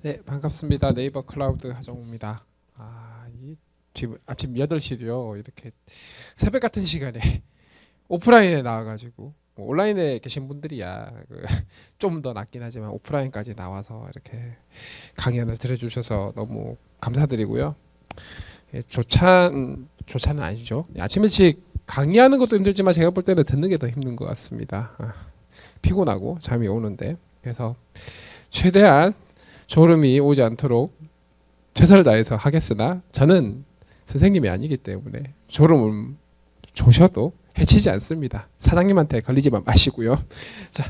네, 반갑습니다. 네이버 클라우드 하정우입니다. 지금 아침 8시죠. 이렇게 새벽 같은 시간에 오프라인에 나와가지고 뭐 온라인에 계신 분들이야 좀 더 낫긴 하지만 오프라인까지 나와서 이렇게 강연을 들어주셔서 너무 감사드리고요. 예, 조찬은 아니죠. 아침 일찍 강의하는 것도 힘들지만 제가 볼 때는 듣는 게 더 힘든 것 같습니다. 피곤하고 잠이 오는데 그래서 최대한 졸음이 오지 않도록 최선을 다해서 하겠으나 저는 선생님이 아니기 때문에 졸음을 조셔도 해치지 않습니다. 사장님한테 걸리지만 마시고요. 자,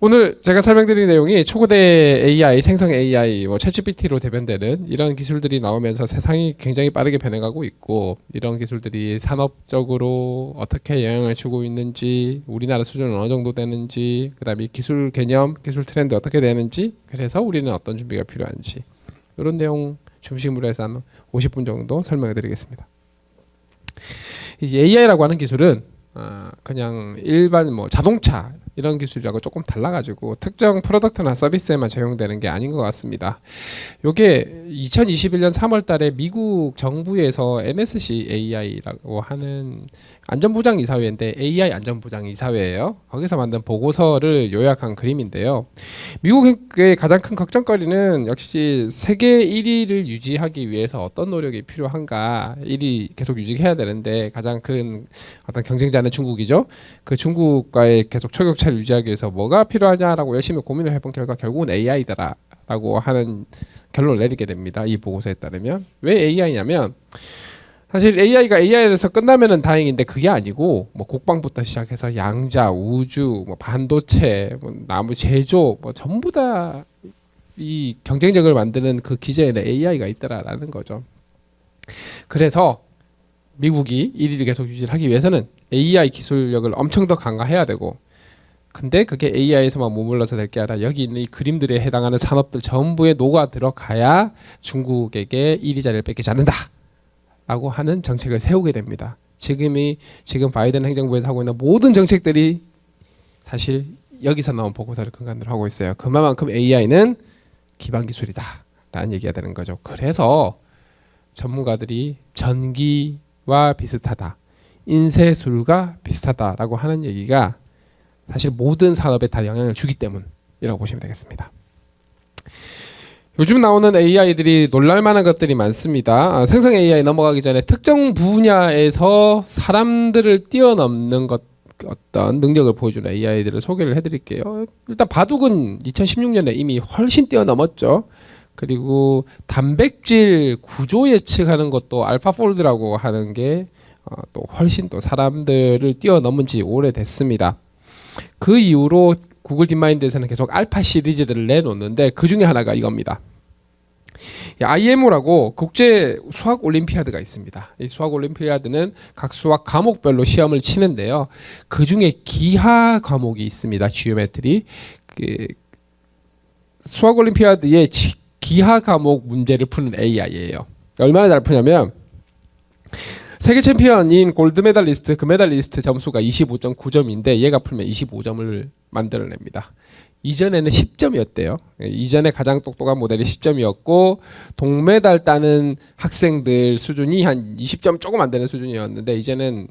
오늘 제가 설명드린 내용이 초거대 AI, 생성 AI, 챗GPT로 대변되는 이런 기술들이 나오면서 세상이 굉장히 빠르게 변해가고 있고 이런 기술들이 산업적으로 어떻게 영향을 주고 있는지 우리나라 수준은 어느 정도 되는지 그다음에 기술 개념, 기술 트렌드 어떻게 되는지 그래서 우리는 어떤 준비가 필요한지 이런 내용 중심으로 해서 한 50분 정도 설명해 드리겠습니다. 이 AI라고 하는 기술은 그냥 일반 자동차 이런 기술하고 조금 달라가지고 특정 프로덕트나 서비스에만 적용되는 게 아닌 것 같습니다. 요게 2021년 3월달에 미국 정부에서 NSC AI라고 하는 안전보장이사회인데 AI 안전보장이사회예요. 거기서 만든 보고서를 요약한 그림인데요. 미국의 가장 큰 걱정거리는 역시 세계 1위를 유지하기 위해서 어떤 노력이 필요한가. 1위 계속 유지해야 되는데 가장 큰 어떤 경쟁자는 중국이죠. 그 중국과의 계속 초격차를 유지하기 위해서 뭐가 필요하냐라고 열심히 고민을 해본 결과 결국은 AI다라고 하는 결론을 내리게 됩니다. 이 보고서에 따르면 왜 AI냐면 사실 AI가 AI에서 끝나면은 다행인데 그게 아니고 국방부터 시작해서 양자, 우주, 반도체, 나무 제조 전부 다 이 경쟁력을 만드는 그 기저에는 AI가 있다라는 거죠. 그래서 미국이 1위를 계속 유지하기 위해서는 AI 기술력을 엄청 더 강화해야 되고 근데 그게 AI에서만 머물러서 될 게 아니라 여기 있는 이 그림들에 해당하는 산업들 전부에 녹아 들어가야 중국에게 1위 자리를 뺏기지 않는다 라고 하는 정책을 세우게 됩니다. 지금 바이든 행정부에서 하고 있는 모든 정책들이 사실 여기서 나온 보고서를 근간으로 하고 있어요. 그만큼 AI는 기반 기술이다 라는 얘기가 되는 거죠. 그래서 전문가들이 전기와 비슷하다, 인쇄술과 비슷하다라고 하는 얘기가 사실 모든 산업에 다 영향을 주기 때문이라고 보시면 되겠습니다. 요즘 나오는 AI들이 놀랄만한 것들이 많습니다. 생성 AI 넘어가기 전에 특정 분야에서 사람들을 뛰어넘는 어떤 능력을 보여주는 AI들을 소개를 해드릴게요. 일단 바둑은 2016년에 이미 훨씬 뛰어넘었죠. 그리고 단백질 구조 예측하는 것도 알파폴드라고 하는 게 또 훨씬 또 사람들을 뛰어넘은 지 오래됐습니다. 그 이후로 구글 딥마인드에서는 계속 알파 시리즈들을 내놓는데 그 중에 하나가 이겁니다. IMO라고 국제 수학 올림피아드가 있습니다. 이 수학 올림피아드는 각 수학 과목별로 시험을 치는데요. 그 중에 기하 과목이 있습니다. 지오메트리. 수학 올림피아드의 기하 과목 문제를 푸는 AI예요. 얼마나 잘 푸냐면 세계 챔피언인 골드 메달리스트, 금메달리스트 점수가 25.9점인데 얘가 풀면 25점을 만들어냅니다. 이전에는 10점이었대요. 이전에 가장 똑똑한 모델이 10점이었고 동메달 따는 학생들 수준이 한 20점 조금 안 되는 수준이었는데 이제는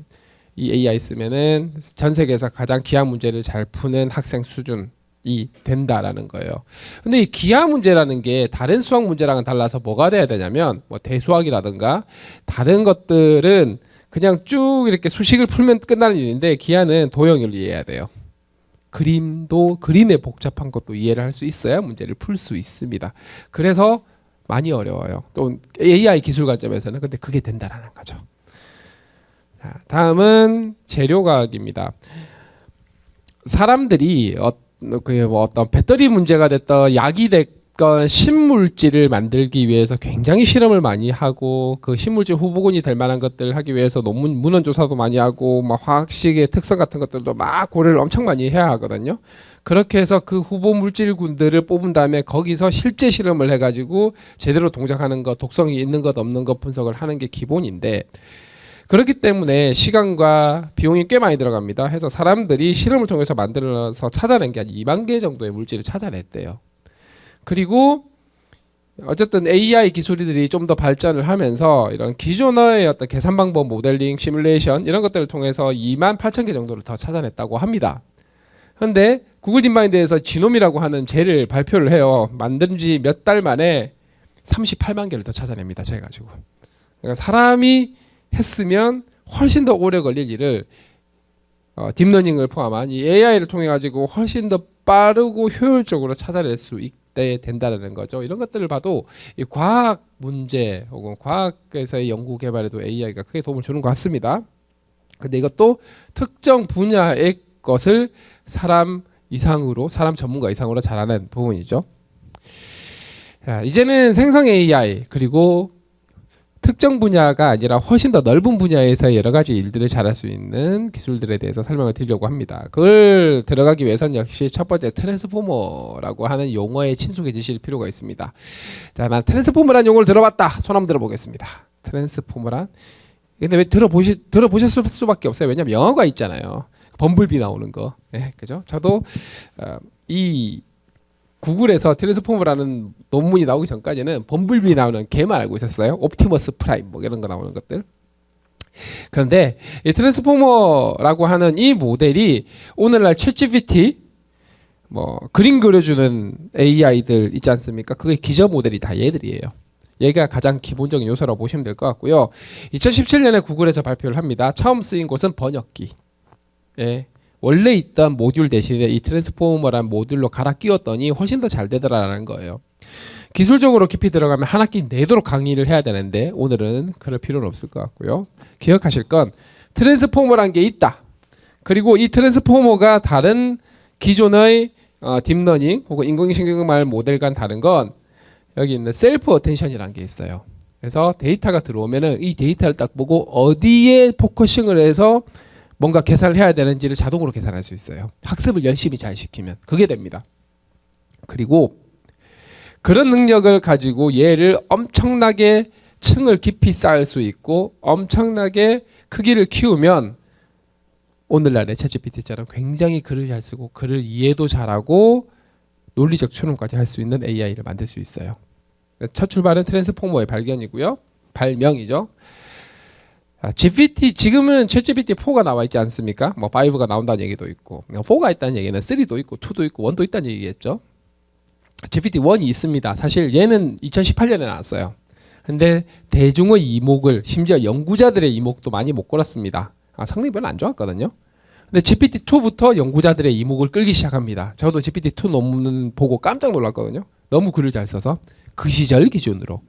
이 AI 쓰면은 전 세계에서 가장 기하 문제를 잘 푸는 학생 수준이 된다라는 거예요. 근데 이 기하 문제라는 게 다른 수학 문제랑은 달라서 뭐가 돼야 되냐면 대수학이라든가 다른 것들은 그냥 쭉 이렇게 수식을 풀면 끝나는 일인데 기하는 도형을 이해해야 돼요. 그림의 복잡한 것도 이해를 할 수 있어야 문제를 풀 수 있습니다. 그래서 많이 어려워요. 또 AI 기술 관점에서는 근데 그게 된다라는 거죠. 자, 다음은 재료과학입니다. 사람들이 어떤 배터리 문제가 됐던 약이 됐건 신물질을 만들기 위해서 굉장히 실험을 많이 하고 그 신물질 후보군이 될 만한 것들을 하기 위해서 문헌 조사도 많이 하고 화학식의 특성 같은 것들도 막 고려를 엄청 많이 해야 하거든요. 그렇게 해서 그 후보 물질군들을 뽑은 다음에 거기서 실제 실험을 해가지고 제대로 동작하는 것, 독성이 있는 것 없는 것 분석을 하는 게 기본인데 그렇기 때문에 시간과 비용이 꽤 많이 들어갑니다. 해서 사람들이 실험을 통해서 만들어서 찾아낸 게 한 2만 개 정도의 물질을 찾아냈대요. 그리고 어쨌든 AI 기술들이 좀 더 발전을 하면서 이런 기존의 어떤 계산 방법, 모델링, 시뮬레이션 이런 것들을 통해서 28,000개 정도를 더 찾아냈다고 합니다. 그런데 구글 딥마인드에서 지놈이라고 하는 젤을 발표를 해요. 만든 지 몇 달 만에 38만 개를 더 찾아냅니다. 저 해가지고. 그러니까 사람이 했으면 훨씬 더 오래 걸릴 일을 딥러닝을 포함한 이 AI를 통해 가지고 훨씬 더 빠르고 효율적으로 찾아낼 수 있게 된다는 거죠. 이런 것들을 봐도 이 과학 문제 혹은 과학에서의 연구 개발에도 AI가 크게 도움을 주는 것 같습니다. 근데 이것도 특정 분야의 것을 사람 이상으로, 사람 전문가 이상으로 잘하는 부분이죠. 자, 이제는 생성 AI 그리고 특정 분야가 아니라 훨씬 더 넓은 분야에서 여러 가지 일들을 잘할 수 있는 기술들에 대해서 설명을 드리려고 합니다. 그걸 들어가기 위해서는 역시 첫 번째 트랜스포머라고 하는 용어에 친숙해지실 필요가 있습니다. 자, 난 트랜스포머라는 용어를 들어봤다. 손 한번 들어보겠습니다. 트랜스포머란? 근데 왜 들어보셨을 수밖에 없어요. 왜냐면 영어가 있잖아요. 범블비 나오는 거. 네, 그죠? 저도 이 구글에서 트랜스포머라는 논문이 나오기 전까지는 범블비 나오는 개만 알고 있었어요. 옵티머스 프라임 뭐 이런 거 나오는 것들. 그런데 이 트랜스포머라고 하는 이 모델이 오늘날 챗GPT 뭐 그림 그려주는 AI들 있지 않습니까? 그게 기저 모델이 다 얘들이에요. 얘가 가장 기본적인 요소라고 보시면 될 것 같고요. 2017년에 구글에서 발표를 합니다. 처음 쓰인 곳은 번역기. 예. 원래 있던 모듈 대신에 이 트랜스포머라는 모듈로 갈아 끼웠더니 훨씬 더 잘 되더라는 거예요. 기술적으로 깊이 들어가면 한 학기 내도록 강의를 해야 되는데 오늘은 그럴 필요는 없을 것 같고요. 기억하실 건 트랜스포머라는 게 있다. 그리고 이 트랜스포머가 다른 기존의 딥러닝 혹은 인공신경말 모델과는 다른 건 여기 있는 셀프 어텐션이라는 게 있어요. 그래서 데이터가 들어오면은 이 데이터를 딱 보고 어디에 포커싱을 해서 뭔가 계산을 해야 되는지를 자동으로 계산할 수 있어요. 학습을 열심히 잘 시키면 그게 됩니다. 그리고 그런 능력을 가지고 얘를 엄청나게 층을 깊이 쌓을 수 있고 엄청나게 크기를 키우면 오늘날의 챗GPT처럼 굉장히 글을 잘 쓰고 글을 이해도 잘하고 논리적 추론까지 할 수 있는 AI를 만들 수 있어요. 첫 출발은 트랜스포머의 발견이고요. 발명이죠. GPT 지금은 챗GPT 4가 나와 있지 않습니까? 뭐 5가 나온다는 얘기도 있고 4가 있다는 얘기는 3도 있고 2도 있고 1도 있다는 얘기겠죠. GPT 1이 있습니다. 사실 얘는 2018년에 나왔어요. 근데 대중의 이목을 심지어 연구자들의 이목도 많이 못 끌었습니다. 성능이 별로 안 좋았거든요. 근데 GPT-2부터 연구자들의 이목을 끌기 시작합니다. 저도 GPT-2 논문 보고 깜짝 놀랐거든요. 너무 글을 잘 써서 그 시절 기준으로.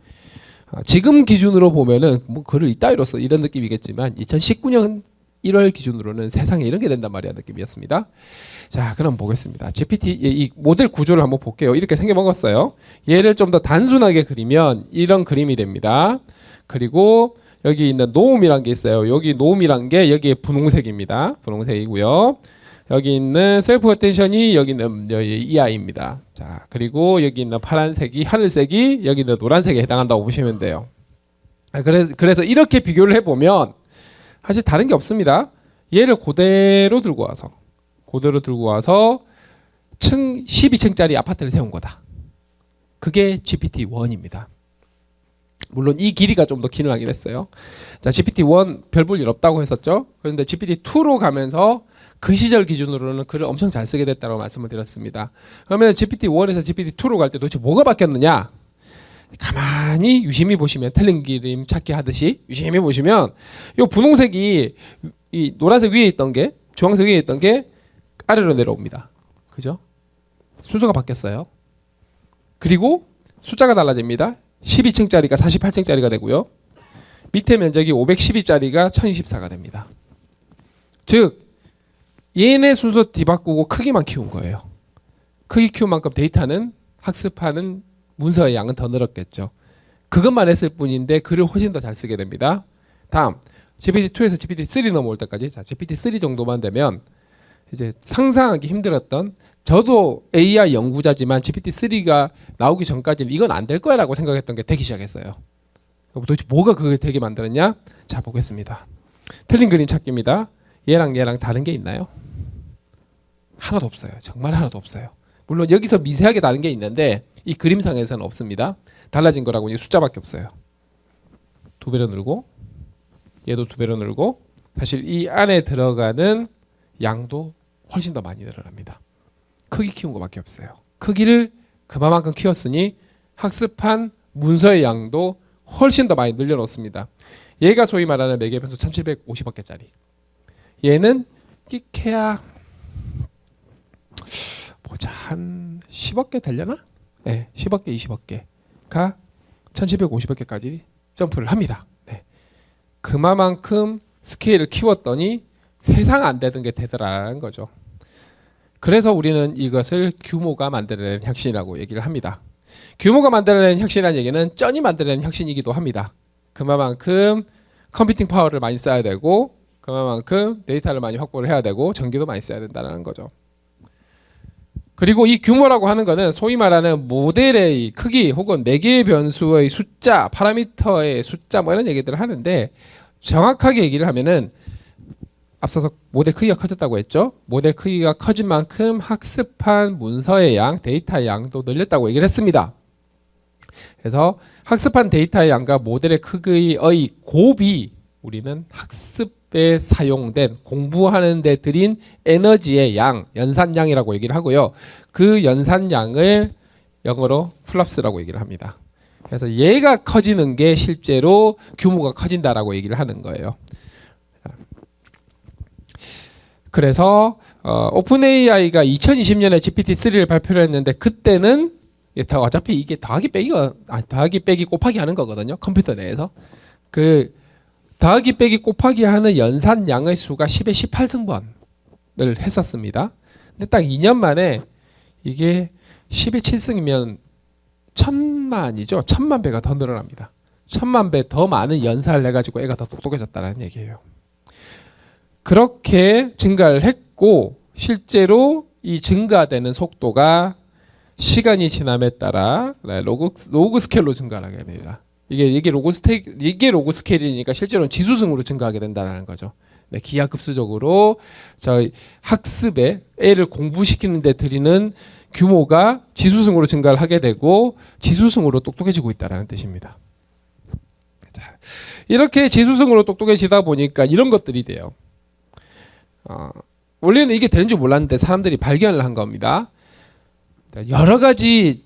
지금 기준으로 보면은 뭐 글을 이따위로 써 이런 느낌이겠지만 2019년 1월 기준으로는 세상에 이런 게 된단 말이야 느낌이었습니다. 자, 그럼 보겠습니다. GPT 이 모델 구조를 한번 볼게요. 이렇게 생겨먹었어요. 얘를 좀 더 단순하게 그리면 이런 그림이 됩니다. 그리고 여기 있는 노움이란 게 있어요. 여기 노움이란 게 여기에 분홍색입니다. 분홍색이고요. 여기 있는 셀프 어텐션이 여기 있는 이 아이입니다. 자, 그리고 여기 있는 파란색이 하늘색이 여기 있는 노란색에 해당한다고 보시면 돼요. 그래서 이렇게 비교를 해보면 사실 다른 게 없습니다. 얘를 그대로 들고 와서 층 12층짜리 아파트를 세운 거다. 그게 GPT-1입니다. 물론 이 길이가 좀 더 기능하긴 했어요. 자, GPT-1 별 볼 일 없다고 했었죠. 그런데 GPT-2로 가면서 그 시절 기준으로는 글을 엄청 잘 쓰게 됐다고 말씀을 드렸습니다. 그러면 GPT-1에서 GPT-2로 갈 때 도대체 뭐가 바뀌었느냐? 가만히 유심히 보시면 틀린 그림 찾기 하듯이 유심히 보시면 이 분홍색이 이 노란색 위에 있던 게 주황색 위에 있던 게 아래로 내려옵니다. 그죠? 순서가 바뀌었어요. 그리고 숫자가 달라집니다. 12층짜리가 48층짜리가 되고요. 밑에 면적이 512짜리가 1024가 됩니다. 즉 얘네 순서 뒤바꾸고 크기만 키운 거예요. 크기 키운 만큼 데이터는 학습하는 문서의 양은 더 늘었겠죠. 그것만 했을 뿐인데 글을 훨씬 더 잘 쓰게 됩니다. 다음 GPT-2에서 GPT-3 넘어올 때까지 자, GPT-3 정도만 되면 이제 상상하기 힘들었던 저도 AI 연구자지만 GPT-3가 나오기 전까지는 이건 안 될 거야라고 생각했던 게 되기 시작했어요. 도대체 뭐가 그게 되게 만들었냐? 자, 보겠습니다. 틀린 그림 찾기입니다. 얘랑 다른 게 있나요? 하나도 없어요. 정말 하나도 없어요. 물론 여기서 미세하게 다른 게 있는데 이 그림상에서는 없습니다. 달라진 거라고 이제 숫자밖에 없어요. 2배로 늘고 얘도 2배로 늘고 사실 이 안에 들어가는 양도 훨씬 더 많이 늘어납니다. 크기 키운 거밖에 없어요. 크기를 그만큼 키웠으니 학습한 문서의 양도 훨씬 더 많이 늘려놓습니다. 얘가 소위 말하는 매개 변수 1750억 개짜리. 얘는 끼케야 보자 한 10억 개 되려나? 네, 10억 개, 20억 개가 1750억 개까지 점프를 합니다. 네. 그만큼 스케일을 키웠더니 세상 안 되던 게 되더라는 거죠. 그래서 우리는 이것을 규모가 만들어내는 혁신이라고 얘기를 합니다. 규모가 만들어내는 혁신이라는 얘기는 쩐이 만들어내는 혁신이기도 합니다. 그만큼 컴퓨팅 파워를 많이 써야 되고 그만큼 데이터를 많이 확보를 해야 되고 전기도 많이 써야 된다는 거죠. 그리고 이 규모라고 하는 거는 소위 말하는 모델의 크기 혹은 매개 변수의 숫자, 파라미터의 숫자 뭐 이런 얘기들을 하는데 정확하게 얘기를 하면은 앞서서 모델 크기가 커졌다고 했죠. 모델 크기가 커진 만큼 학습한 문서의 양, 데이터의 양도 늘렸다고 얘기를 했습니다. 그래서 학습한 데이터의 양과 모델의 크기의 곱이 우리는 학습에 사용된 공부하는 데 들인 에너지의 양, 연산량이라고 얘기를 하고요. 그 연산량을 영어로 플랍스라고 얘기를 합니다. 그래서 얘가 커지는 게 실제로 규모가 커진다라고 얘기를 하는 거예요. 그래서 오픈 AI가 2020년에 GPT-3를 발표를 했는데 그때는 어차피 이게 더하기 빼기 곱하기 하는 거거든요. 컴퓨터 내에서 그 더하기 빼기 곱하기 하는 연산량의 수가 10의 18승번을 했었습니다. 근데 딱 2년 만에 이게 10의 7승이면 1000만이죠. 1000만 배가 더 늘어납니다. 1000만 배 더 많은 연산을 해가지고 애가 더 똑똑해졌다는 얘기예요. 그렇게 증가를 했고 실제로 이 증가되는 속도가 시간이 지남에 따라 로그 스케일로 증가하게 됩니다. 이게 로그 스케일이니까 실제로는 지수승으로 증가하게 된다는 거죠. 네, 기하급수적으로 저희 학습에 애를 공부시키는 데 들이는 규모가 지수승으로 증가를 하게 되고 지수승으로 똑똑해지고 있다는 뜻입니다. 자, 이렇게 지수승으로 똑똑해지다 보니까 이런 것들이 돼요. 원래는 이게 되는 줄 몰랐는데 사람들이 발견을 한 겁니다. 여러 가지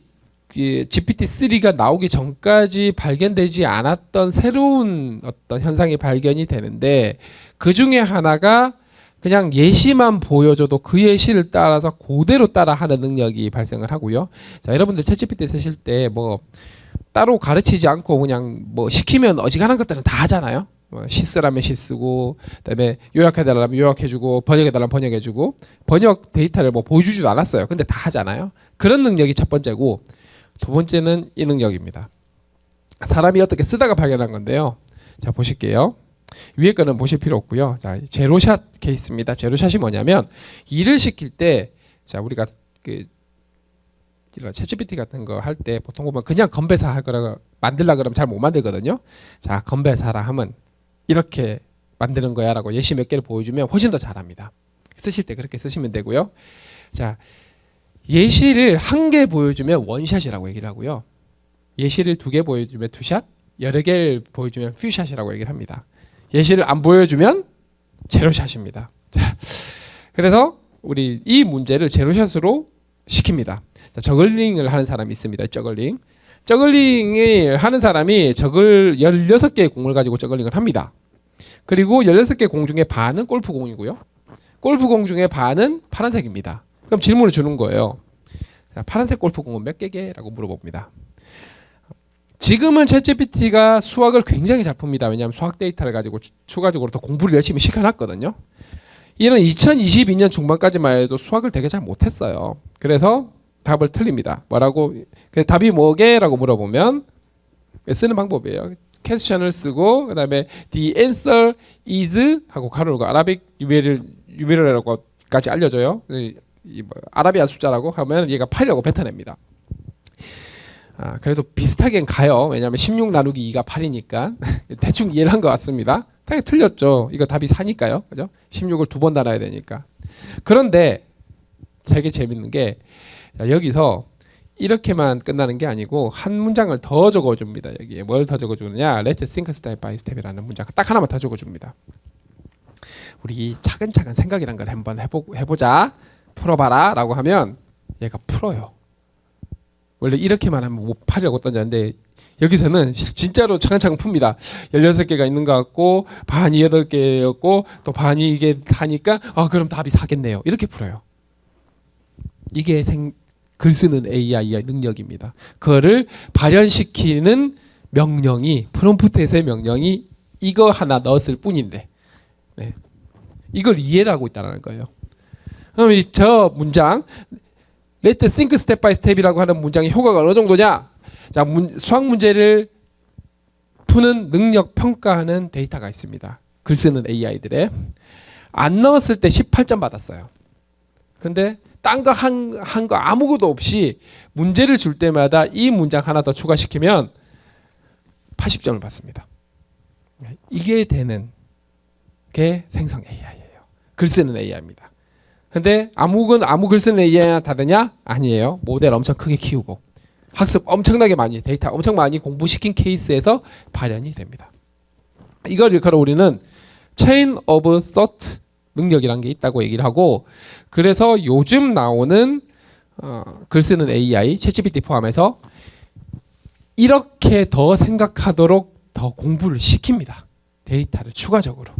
GPT-3가 나오기 전까지 발견되지 않았던 새로운 어떤 현상이 발견이 되는데 그 중에 하나가 그냥 예시만 보여줘도 그 예시를 따라서 그대로 따라하는 능력이 발생을 하고요. 자, 여러분들 챗GPT 쓰실 때 뭐 따로 가르치지 않고 그냥 뭐 시키면 어지간한 것들은 다 하잖아요. 시 쓰라면 시 쓰고 그다음에 요약해달라면 요약해주고 번역해달라면 번역해주고 번역 데이터를 뭐 보여주지도 않았어요. 근데 다 하잖아요. 그런 능력이 첫 번째고 두 번째는 이 능력입니다. 사람이 어떻게 쓰다가 발견한 건데요. 자 보실게요. 위에 거는 보실 필요 없고요. 자 제로샷 케이스입니다. 제로샷이 뭐냐면 일을 시킬 때 자 우리가 그 이런 챗GPT 같은 거 할 때 보통 보면 그냥 건배사 하거나 만들라 그러면 잘 못 만들거든요. 자 건배사라 하면 이렇게 만드는 거야 라고 예시 몇 개를 보여주면 훨씬 더 잘합니다. 쓰실 때 그렇게 쓰시면 되고요. 자 예시를 한 개 보여주면 원샷이라고 얘기를 하고요. 예시를 2개 보여주면 투샷, 여러 개를 보여주면 퓨샷이라고 얘기를 합니다. 예시를 안 보여주면 제로샷입니다. 자, 그래서 우리 이 문제를 제로샷으로 시킵니다. 자, 저글링을 하는 사람이 있습니다. 저글링을 하는 사람이 16개의 공을 가지고 저글링을 합니다. 그리고 16개 공 중에 반은 골프공이고요. 골프공 중에 반은 파란색입니다. 그럼 질문을 주는 거예요. 자, 파란색 골프공은 몇 개게? 라고 물어봅니다. 지금은 챗GPT가 수학을 굉장히 잘 풉니다. 왜냐하면 수학 데이터를 가지고 추가적으로 더 공부를 열심히 시켜놨거든요. 이는 2022년 중반까지만 해도 수학을 되게 잘 못했어요. 그래서 답을 틀립니다. 뭐라고? 답이 뭐게? 라고 물어보면 쓰는 방법이에요. 퀘스천을 쓰고 그 다음에 the answer is 하고 가로고 아라빅 유메르라고까지 알려줘요. 아라비아 숫자라고 하면 얘가 8이라고 뱉어냅니다. 그래도 비슷하게는 가요. 왜냐하면 16 나누기 2가 8이니까 대충 이해를 한 것 같습니다. 당연히 틀렸죠. 이거 답이 4니까요. 그죠? 16을 2번 달아야 되니까. 그런데 되게 재밌는 게 자, 여기서 이렇게만 끝나는 게 아니고 한 문장을 더 적어줍니다. 여기에 뭘 더 적어주느냐? Let's think step by step이라는 문장 딱 하나만 더 적어줍니다. 우리 차근차근 생각이란 걸 한번 해보자. 풀어봐라 라고 하면 얘가 풀어요. 원래 이렇게만 하면 못 파려고 던졌는데 여기서는 진짜로 차근차근 풉니다. 16개가 있는 것 같고 반이 8개였고 또 반이 이게 하니까 그럼 답이 4겠네요. 이렇게 풀어요. 이게 글 쓰는 AI의 능력입니다. 그거를 발현시키는 명령이 프롬프트에서의 명령이 이거 하나 넣었을 뿐인데 네. 이걸 이해를 하고 있다는 거예요. 그럼 저 문장 Let's think step by step이라고 하는 문장의 효과가 어느 정도냐? 자, 수학 문제를 푸는 능력 평가하는 데이터가 있습니다. 글 쓰는 AI들의 안 넣었을 때 18점 받았어요. 근데 딴 거 한 거 아무것도 없이 문제를 줄 때마다 이 문장 하나 더 추가시키면 80점을 받습니다. 이게 되는 게 생성 AI예요. 글 쓰는 AI입니다. 근데 아무 글 쓰는 AI나 다 되냐? 아니에요. 모델 엄청 크게 키우고 학습 엄청나게 많이 데이터 엄청 많이 공부시킨 케이스에서 발현이 됩니다. 이걸 일컬어 우리는 Chain of Thought 능력이란 게 있다고 얘기를 하고 그래서 요즘 나오는 글 쓰는 AI, 챗GPT 포함해서 이렇게 더 생각하도록 더 공부를 시킵니다. 데이터를 추가적으로.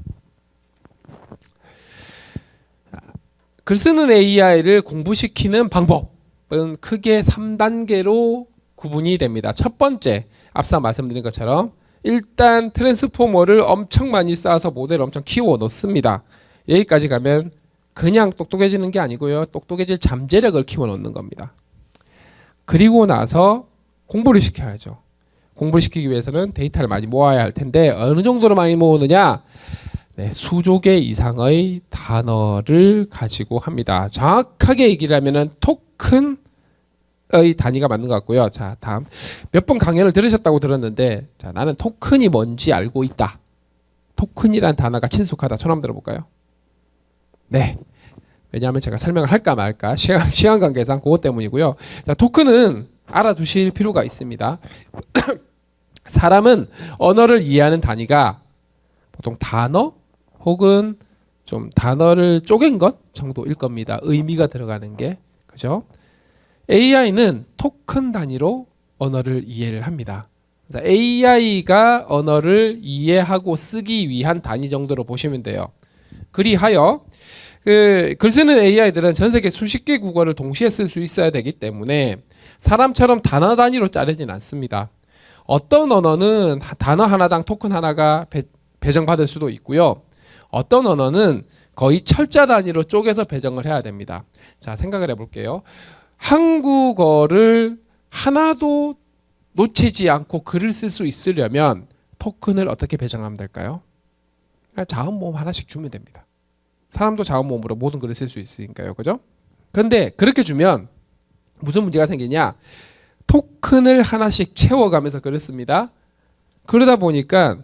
글 쓰는 AI를 공부시키는 방법은 크게 3단계로 구분이 됩니다. 첫 번째, 앞서 말씀드린 것처럼 일단 트랜스포머를 엄청 많이 쌓아서 모델을 엄청 키워 놓습니다. 여기까지 가면 그냥 똑똑해지는 게 아니고요. 똑똑해질 잠재력을 키워 놓는 겁니다. 그리고 나서 공부를 시켜야죠. 공부를 시키기 위해서는 데이터를 많이 모아야 할 텐데 어느 정도로 많이 모으느냐? 네, 수조 개 이상의 단어를 가지고 합니다. 정확하게 얘기를 하면은 토큰의 단위가 맞는 것 같고요. 자, 다음 몇 번 강연을 들으셨다고 들었는데 자, 나는 토큰이 뭔지 알고 있다. 토큰이란 단어가 친숙하다. 손 한번 들어볼까요? 네. 왜냐하면 제가 설명을 할까 말까 시간 관계상 그것 때문이고요. 자, 토큰은 알아두실 필요가 있습니다. 사람은 언어를 이해하는 단위가 보통 단어 혹은 좀 단어를 쪼갠 것 정도일 겁니다. 의미가 들어가는 게. 그죠? AI는 토큰 단위로 언어를 이해를 합니다. 그래서 AI가 언어를 이해하고 쓰기 위한 단위 정도로 보시면 돼요. 그리하여 글 쓰는 AI들은 전 세계 수십 개 국어를 동시에 쓸 수 있어야 되기 때문에 사람처럼 단어 단위로 자르진 않습니다. 어떤 언어는 단어 하나당 토큰 하나가 배정받을 수도 있고요. 어떤 언어는 거의 철자 단위로 쪼개서 배정을 해야 됩니다. 자, 생각을 해볼게요. 한국어를 하나도 놓치지 않고 글을 쓸 수 있으려면 토큰을 어떻게 배정하면 될까요? 자음 모음 하나씩 주면 됩니다. 사람도 자음 모음으로 모든 글을 쓸 수 있으니까요. 그죠? 근데 그렇게 주면 무슨 문제가 생기냐? 토큰을 하나씩 채워가면서 글을 씁니다. 그러다 보니까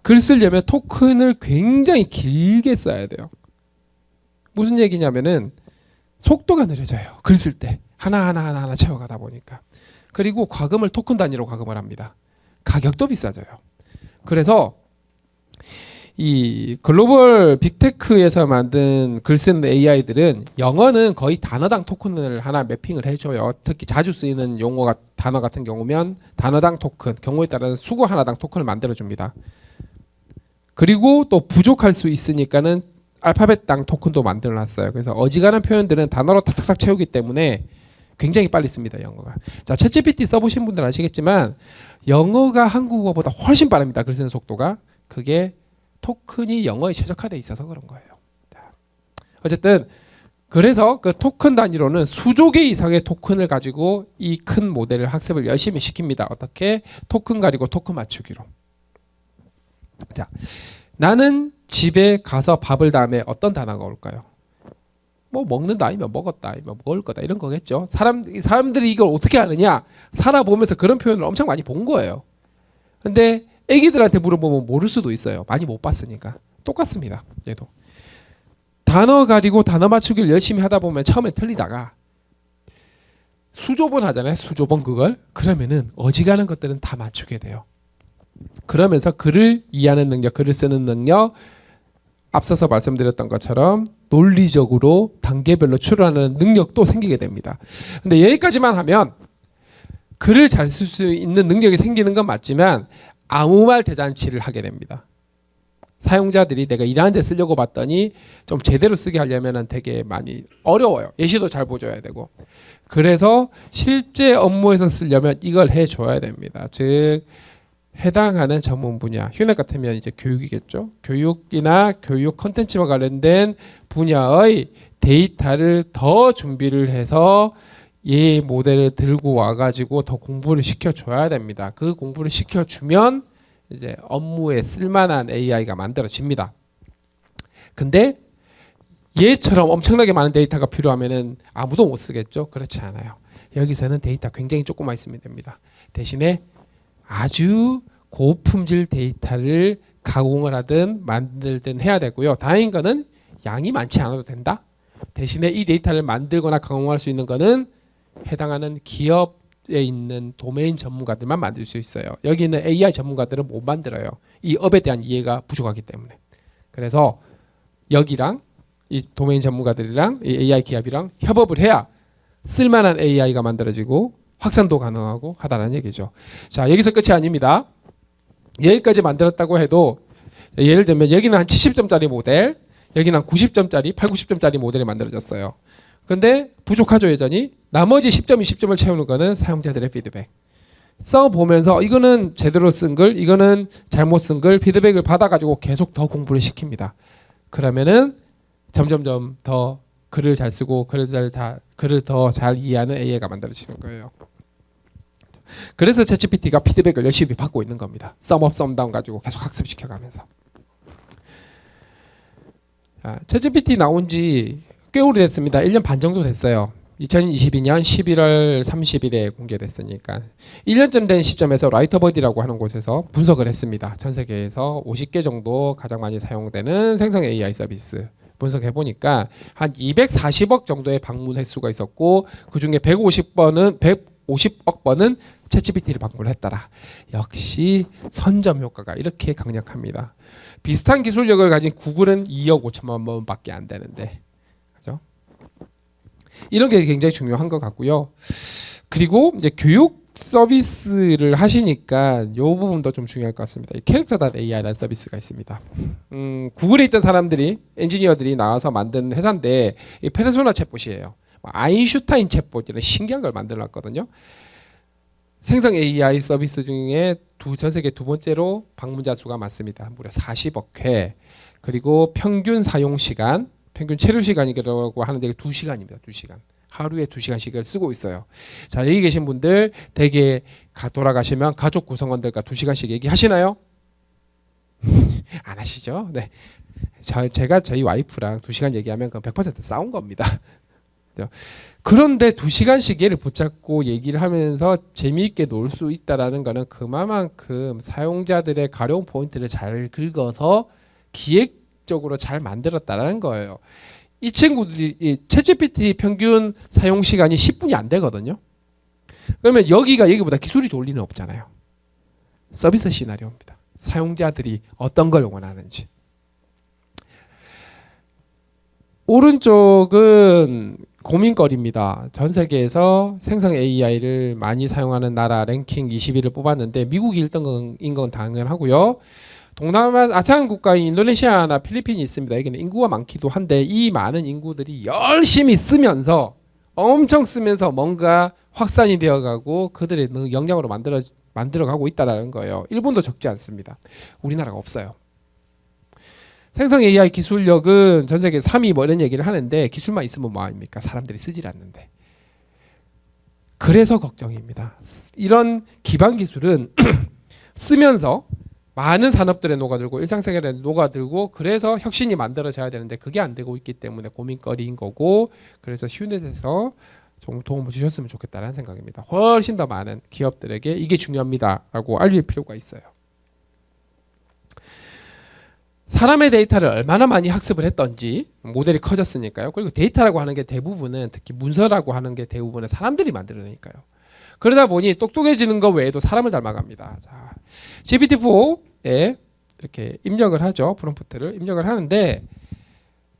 글 쓰려면 토큰을 굉장히 길게 써야 돼요. 무슨 얘기냐면은 속도가 느려져요. 글 쓸 때 하나 채워가다 보니까. 그리고 과금을 토큰 단위로 과금을 합니다. 가격도 비싸져요. 그래서 이 글로벌 빅테크에서 만든 글 쓰는 AI들은 영어는 거의 단어당 토큰을 하나 매핑을 해줘요. 특히 자주 쓰이는 용어가 단어 같은 경우면 단어당 토큰, 경우에 따라서 수거 하나당 토큰을 만들어줍니다. 그리고 또 부족할 수 있으니까는 알파벳당 토큰도 만들어놨어요. 그래서 어지간한 표현들은 단어로 탁탁탁 채우기 때문에 굉장히 빨리 씁니다. 영어가. 자, 챗GPT 써보신 분들 아시겠지만 영어가 한국어보다 훨씬 빠릅니다. 글 쓰는 속도가. 그게 토큰이 영어에 최적화되어 있어서 그런 거예요. 자, 어쨌든 그래서 그 토큰 단위로는 수조 개 이상의 토큰을 가지고 이 큰 모델을 학습을 열심히 시킵니다. 어떻게? 토큰 가리고 토큰 맞추기로. 자, 나는 집에 가서 밥을 다음에 어떤 단어가 올까요? 뭐 먹는다 아니면 먹었다 아니면 먹을 거다 이런 거겠죠. 사람들이 이걸 어떻게 아느냐? 살아보면서 그런 표현을 엄청 많이 본 거예요. 근데 애기들한테 물어보면 모를 수도 있어요. 많이 못 봤으니까. 똑같습니다. 얘도. 단어 가리고 단어 맞추기를 열심히 하다 보면 처음에 틀리다가 수조번 하잖아요. 수조번 그걸. 그러면은 어지간한 것들은 다 맞추게 돼요. 그러면서 글을 이해하는 능력, 글을 쓰는 능력, 앞서서 말씀드렸던 것처럼 논리적으로 단계별로 추론하는 능력도 생기게 됩니다. 근데 여기까지만 하면 글을 잘 쓸 수 있는 능력이 생기는 건 맞지만 아무 말 대잔치를 하게 됩니다. 사용자들이 내가 일하는 데 쓰려고 봤더니 좀 제대로 쓰게 하려면 되게 많이 어려워요. 예시도 잘 보줘야 되고. 그래서 실제 업무에서 쓰려면 이걸 해줘야 됩니다. 즉 해당하는 전문 분야, 휴넷 같으면 이제 교육이겠죠. 교육이나 교육 컨텐츠와 관련된 분야의 데이터를 더 준비를 해서 이 모델을 들고 와가지고 더 공부를 시켜줘야 됩니다. 그 공부를 시켜주면 이제 업무에 쓸만한 AI가 만들어집니다. 근데 얘처럼 엄청나게 많은 데이터가 필요하면은 아무도 못 쓰겠죠. 그렇지 않아요. 여기서는 데이터 굉장히 조금만 있으면 됩니다. 대신에 아주 고품질 데이터를 가공을 하든 만들든 해야 되고요. 다행인 거는 양이 많지 않아도 된다. 대신에 이 데이터를 만들거나 가공할 수 있는 거는 해당하는 기업에 있는 도메인 전문가들만 만들 수 있어요. 여기 있는 AI 전문가들은 못 만들어요. 이 업에 대한 이해가 부족하기 때문에. 그래서 여기랑 이 도메인 전문가들이랑 이 AI 기업이랑 협업을 해야 쓸만한 AI가 만들어지고 확산도 가능하고 하다라는 얘기죠. 자, 여기서 끝이 아닙니다. 여기까지 만들었다고 해도 예를 들면 여기는 한 70점짜리 모델, 여기는 한 90점짜리, 8, 90점짜리 모델이 만들어졌어요. 근데 부족하죠, 여전히. 나머지 10점, 20점을 채우는 거는 사용자들의 피드백. 써보면서 이거는 제대로 쓴 글, 이거는 잘못 쓴 글, 피드백을 받아가지고 계속 더 공부를 시킵니다. 그러면은 점점점 더 글을 잘 쓰고 글을 더 잘 이해하는 AI가 만들어지는 거예요. 그래서 챗GPT가 피드백을 열심히 받고 있는 겁니다. 썸업, 썸다운 가지고 계속 학습시켜가면서. 챗GPT 나온 지 꽤 오래됐습니다. 1년 반 정도 됐어요. 2022년 11월 30일에 공개됐으니까 1년쯤 된 시점에서 라이터버디라고 하는 곳에서 분석을 했습니다. 전 세계에서 50개 정도 가장 많이 사용되는 생성 AI 서비스 분석해 보니까 한 240억 정도의 방문 횟수가 있었고 그중에 150억 번은 챗GPT를 방문을 했더라. 역시 선점 효과가 이렇게 강력합니다. 비슷한 기술력을 가진 구글은 2억 5천만 번밖에 안 되는데, 그죠? 이런 게 굉장히 중요한 것 같고요. 그리고 이제 교육 서비스를 하시니까 이 부분도 좀 중요할 것 같습니다. 캐릭터.ai라는 서비스가 있습니다. 구글에 있던 사람들이 엔지니어들이 나와서 만든 회사인데 이 페르소나 챗봇이에요. 아인슈타인 챗봇이라는 신기한 걸 만들어놨거든요. 생성 AI 서비스 중에 전 세계 두 번째로 방문자 수가 많습니다. 무려 40억 회. 그리고 평균 사용 시간, 평균 체류 시간이라고 하는데 2시간입니다. 2시간. 하루에 2시간씩을 쓰고 있어요. 자, 여기 계신 분들 대개 돌아가시면 가족 구성원들과 2시간씩 얘기하시나요? 안 하시죠? 네. 제가 저희 와이프랑 2시간 얘기하면 그건 100% 싸운 겁니다. 그런데 2시간씩 얘를 붙잡고 얘기를 하면서 재미있게 놀 수 있다라는 거는 그만큼 사용자들의 가려운 포인트를 잘 긁어서 기획적으로 잘 만들었다라는 거예요. 이 친구들이 챗GPT 평균 사용 시간이 10분이 안 되거든요. 그러면 여기보다 기술이 좋을 리는 없잖아요. 서비스 시나리오입니다. 사용자들이 어떤 걸 원하는지. 오른쪽은 고민거리입니다. 전 세계에서 생성 AI를 많이 사용하는 나라 랭킹 20위를 뽑았는데 미국이 1등인 건 당연하고요. 동남아 아세안 국가인 인도네시아나 필리핀이 있습니다. 여기는 인구가 많기도 한데 이 많은 인구들이 열심히 쓰면서 엄청 쓰면서 뭔가 확산이 되어가고 그들의 역량으로 만들어가고 있다는 거예요. 일본도 적지 않습니다. 우리나라가 없어요. 생성 AI 기술력은 전 세계 3위 뭐 이런 얘기를 하는데 기술만 있으면 뭐합니까? 사람들이 쓰질 않는데. 그래서 걱정입니다. 이런 기반 기술은 쓰면서 많은 산업들에 녹아들고 일상생활에 녹아들고 그래서 혁신이 만들어져야 되는데 그게 안 되고 있기 때문에 고민거리인 거고 그래서 휴넷에서 좀 도움을 주셨으면 좋겠다는 생각입니다. 훨씬 더 많은 기업들에게 이게 중요합니다라고 알릴 필요가 있어요. 사람의 데이터를 얼마나 많이 학습을 했던지 모델이 커졌으니까요. 그리고 데이터라고 하는 게 대부분은 특히 문서라고 하는 게 대부분은 사람들이 만들어내니까요. 그러다 보니 똑똑해지는 것 외에도 사람을 닮아갑니다. 자, GPT-4에 이렇게 입력을 하죠. 프롬프트를 입력을 하는데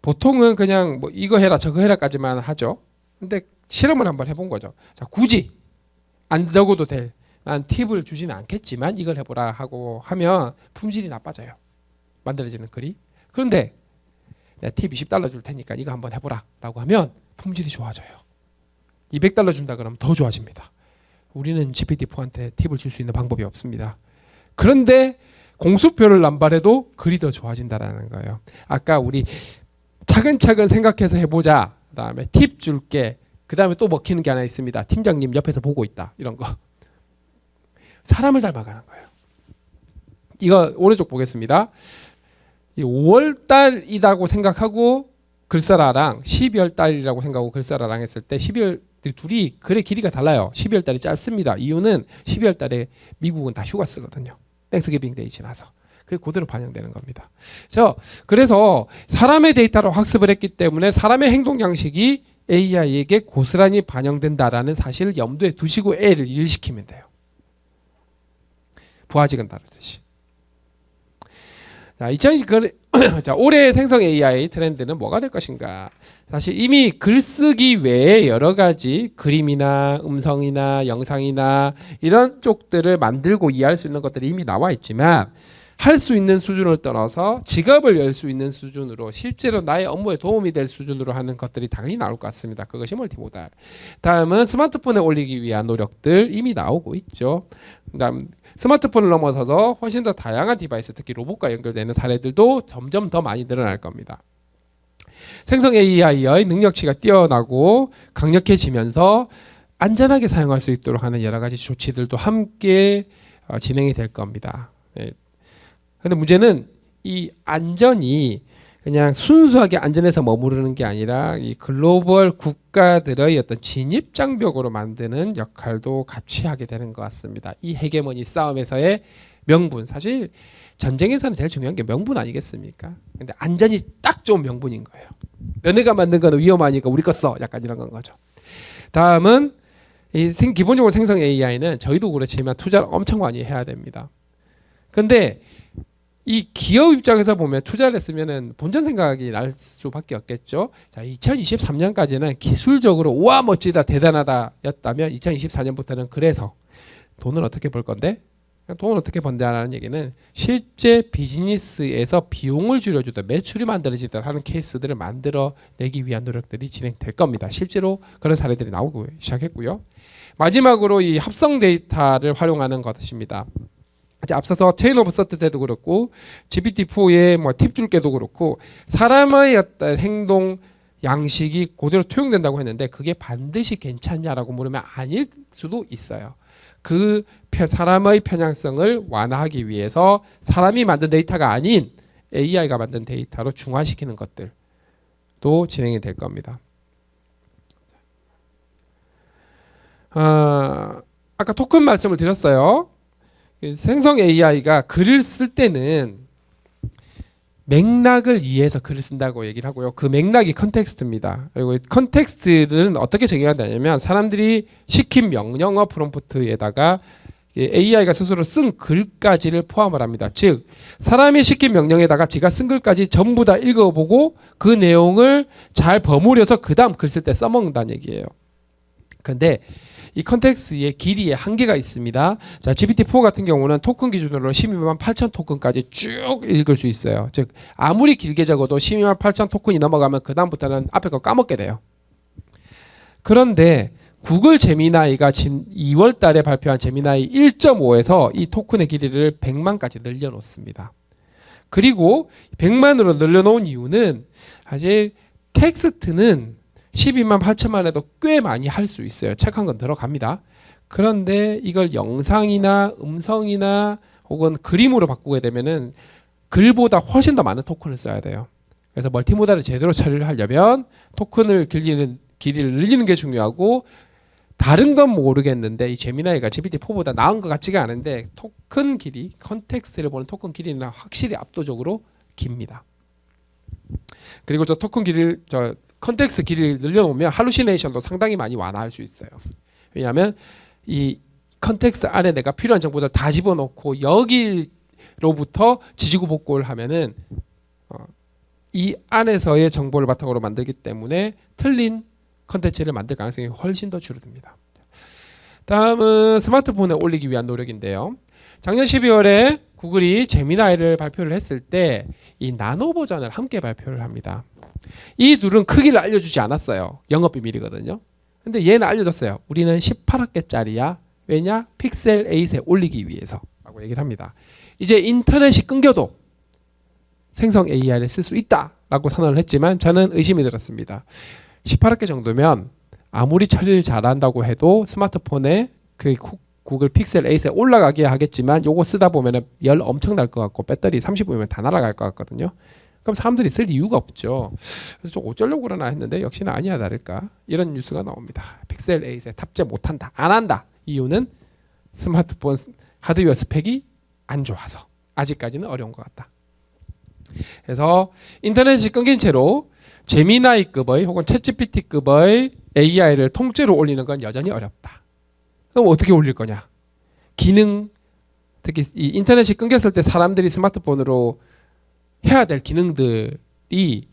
보통은 그냥 뭐 이거 해라 저거 해라까지만 하죠. 근데 실험을 한번 해본 거죠. 자, 굳이 안 적어도 될 난 팁을 주지는 않겠지만 이걸 해보라 하고 하면 품질이 나빠져요. 만들어지는 글이. 그런데 내가 팁 $20 줄 테니까 이거 한번 해보라 라고 하면 품질이 좋아져요. $200 준다 그러면 더 좋아집니다. 우리는 GPT-4한테 팁을 줄 수 있는 방법이 없습니다. 그런데 공수표를 남발해도 글이 더 좋아진다라는 거예요. 아까 우리 차근차근 생각해서 해보자. 그다음에 팁 줄게. 그다음에 또 먹히는 게 하나 있습니다. 팀장님 옆에서 보고 있다. 이런 거. 사람을 닮아가는 거예요. 이거 오른쪽 보겠습니다. 5월 달이라고 생각하고 글 써라랑 12월 달이라고 생각하고 글 써라랑 했을 때 12월 둘이 글의 길이가 달라요. 12월 달이 짧습니다. 이유는 12월 달에 미국은 다 휴가 쓰거든요. 땡스기빙 데이 지나서. 그게 그대로 반영되는 겁니다. 그래서 사람의 데이터로 학습을 했기 때문에 사람의 행동 양식이 AI에게 고스란히 반영된다라는 사실을 염두에 두시고 A를 일시키면 돼요. 부하직은 다르듯이. 자, 올해 생성 AI 트렌드는 뭐가 될 것인가? 사실 이미 글쓰기 외에 여러 가지 그림이나 음성이나 영상이나 이런 쪽들을 만들고 이해할 수 있는 것들이 이미 나와 있지만 할 수 있는 수준을 떠나서 직업을 열 수 있는 수준으로 실제로 나의 업무에 도움이 될 수준으로 하는 것들이 당연히 나올 것 같습니다. 그것이 멀티모달. 다음은 스마트폰에 올리기 위한 노력들 이미 나오고 있죠. 그다음 스마트폰을 넘어서서 훨씬 더 다양한 디바이스, 특히 로봇과 연결되는 사례들도 점점 더 많이 늘어날 겁니다. 생성 AI의 능력치가 뛰어나고 강력해지면서 안전하게 사용할 수 있도록 하는 여러 가지 조치들도 함께 진행이 될 겁니다. 그런데 문제는 이 안전이 그냥 순수하게 안전에서 머무르는 게 아니라 이 글로벌 국가들의 어떤 진입 장벽으로 만드는 역할도 같이 하게 되는 것 같습니다. 이 헤게모니 싸움에서의 명분, 사실 전쟁에서는 제일 중요한 게 명분 아니겠습니까? 근데 안전이 딱 좋은 명분인 거예요. 너네가 만든 거는 위험하니까 우리 거 써. 약간 이런 건 거죠. 다음은 기본적으로 생성 AI는 저희도 그렇지만 투자를 엄청 많이 해야 됩니다. 근데 이 기업 입장에서 보면 투자를 했으면은 본전 생각이 날 수밖에 없겠죠. 자, 2023년까지는 기술적으로 와 멋지다 대단하다 였다면 2024년부터는 그래서 돈을 어떻게 벌 건데? 돈을 어떻게 번다라는 얘기는 실제 비즈니스에서 비용을 줄여주다 매출이 만들어지다 하는 케이스들을 만들어내기 위한 노력들이 진행될 겁니다. 실제로 그런 사례들이 나오고 시작했고요. 마지막으로 이 합성 데이터를 활용하는 것입니다. 앞서서 체인 오브 서트 때도 그렇고 GPT-4의 뭐 팁 줄게도 그렇고 사람의 어떤 행동 양식이 그대로 투영된다고 했는데 그게 반드시 괜찮냐라고 물으면 아닐 수도 있어요. 그 사람의 편향성을 완화하기 위해서 사람이 만든 데이터가 아닌 AI가 만든 데이터로 중화시키는 것들도 진행이 될 겁니다. 아까 토큰 말씀을 드렸어요. 생성 AI가 글을 쓸 때는 맥락을 이해해서 글을 쓴다고 얘기를 하고요. 그 맥락이 컨텍스트입니다. 그리고 컨텍스트는 어떻게 정의한다냐면 사람들이 시킨 명령어 프롬프트에다가 AI가 스스로 쓴 글까지를 포함을 합니다. 즉 사람이 시킨 명령에다가 지가 쓴 글까지 전부 다 읽어보고 그 내용을 잘 버무려서 그 다음 글 쓸 때 써먹는다는 얘기예요. 그런데 이 컨텍스트의 길이에 한계가 있습니다. 자, GPT-4 같은 경우는 토큰 기준으로 12만 8천 토큰까지 쭉 읽을 수 있어요. 즉 아무리 길게 적어도 12만 8천 토큰이 넘어가면 그 다음부터는 앞에 거 까먹게 돼요. 그런데 구글 제미나이가 2월 달에 발표한 제미나이 1.5에서 이 토큰의 길이를 100만까지 늘려놓습니다. 그리고 100만으로 늘려놓은 이유는 사실 텍스트는 12만 8천만 해도 꽤 많이 할 수 있어요. 책 한 권 들어갑니다. 그런데 이걸 영상이나 음성이나 혹은 그림으로 바꾸게 되면은 글보다 훨씬 더 많은 토큰을 써야 돼요. 그래서 멀티모달을 제대로 처리를 하려면 토큰을 길이를 늘리는 게 중요하고 다른 건 모르겠는데 이 제미나이가 GPT-4보다 나은 것 같지가 않은데 토큰 길이, 컨텍스트를 보는 토큰 길이는 확실히 압도적으로 깁니다. 그리고 저 토큰 길이를 컨텍스트 길이를 늘려놓으면 할루시네이션도 상당히 많이 완화할 수 있어요. 왜냐하면 이 컨텍스트 안에 내가 필요한 정보들 다 집어넣고 여기로부터 지지고 복구를 하면은 이 안에서의 정보를 바탕으로 만들기 때문에 틀린 컨텐츠를 만들 가능성이 훨씬 더 줄어듭니다. 다음은 스마트폰에 올리기 위한 노력인데요. 작년 12월에 구글이 제미나이를 발표를 했을 때 이 나노 버전을 함께 발표를 합니다. 이 둘은 크기를 알려주지 않았어요. 영업 비밀이거든요. 근데 얘는 알려줬어요. 우리는 18학개짜리야. 왜냐? 픽셀 8에 올리기 위해서 라고 얘기를 합니다. 이제 인터넷이 끊겨도 생성 AI를 쓸 수 있다라고 선언을 했지만 저는 의심이 들었습니다. 18학개 정도면 아무리 처리를 잘한다고 해도 스마트폰에 그 구글 픽셀 8에 올라가게 하겠지만 요거 쓰다 보면 열 엄청 날 것 같고 배터리 30분이면 다 날아갈 것 같거든요. 그럼 사람들이 쓸 이유가 없죠. 그래서 좀 어쩌려고 그러나 했는데 역시나 아니야 다를까 이런 뉴스가 나옵니다. 픽셀 8에 탑재 못한다. 안 한다. 이유는 스마트폰 하드웨어 스펙이 안 좋아서 아직까지는 어려운 것 같다. 그래서 인터넷이 끊긴 채로 제미나이급의 혹은 챗GPT급의 AI를 통째로 올리는 건 여전히 어렵다. 그럼 어떻게 올릴 거냐? 기능, 특히 이 인터넷이 끊겼을 때 사람들이 스마트폰으로 해야 될 기능들이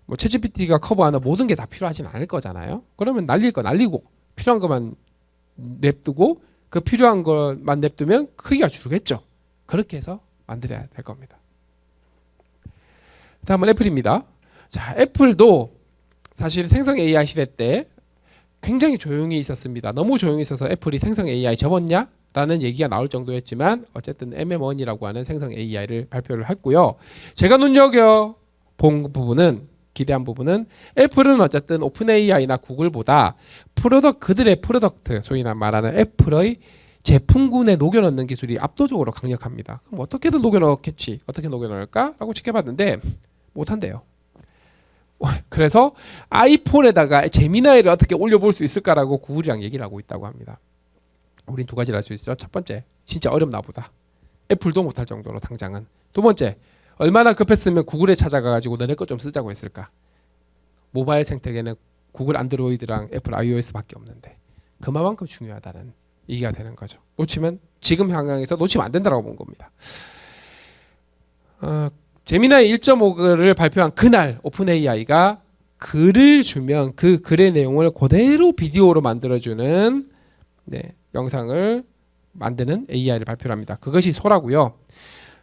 뭐 챗GPT가 커버하는 모든 게 다 필요하진 않을 거잖아요. 그러면 날릴 거 날리고 필요한 것만 냅두고 그 필요한 것만 냅두면 크기가 줄겠죠. 그렇게 해서 만들어야 될 겁니다. 다음은 애플입니다. 자, 애플도 사실 생성 AI 시대 때 굉장히 조용히 있었습니다. 너무 조용히 있어서 애플이 생성 AI 접었냐? 라는 얘기가 나올 정도였지만 어쨌든 MM1이라고 하는 생성 AI를 발표를 했고요. 제가 눈여겨본 부분은 기대한 부분은 애플은 어쨌든 오픈 AI나 구글보다 그들의 프로덕트 소위 말하는 애플의 제품군에 녹여넣는 기술이 압도적으로 강력합니다. 그럼 어떻게든 녹여넣겠지. 어떻게 녹여넣을까? 라고 지켜봤는데 못한대요. 그래서 아이폰에다가 제미나이를 어떻게 올려볼 수 있을까라고 구글이랑 얘기를 하고 있다고 합니다. 우린 두 가지를 할 수 있죠. 첫 번째, 진짜 어렵나 보다. 애플도 못할 정도로 당장은. 두 번째, 얼마나 급했으면 구글에 찾아가가지고 너네 거 좀 쓰자고 했을까. 모바일 생태계는 구글 안드로이드랑 애플 iOS밖에 없는데 그만큼 중요하다는 얘기가 되는 거죠. 놓치면 지금 상황에서 놓치면 안 된다고 본 겁니다. 제미나이 1.5를 발표한 그날 오픈 AI가 글을 주면 그 글의 내용을 그대로 비디오로 만들어주는 영상을 만드는 AI를 발표를 합니다. 그것이 소라고요.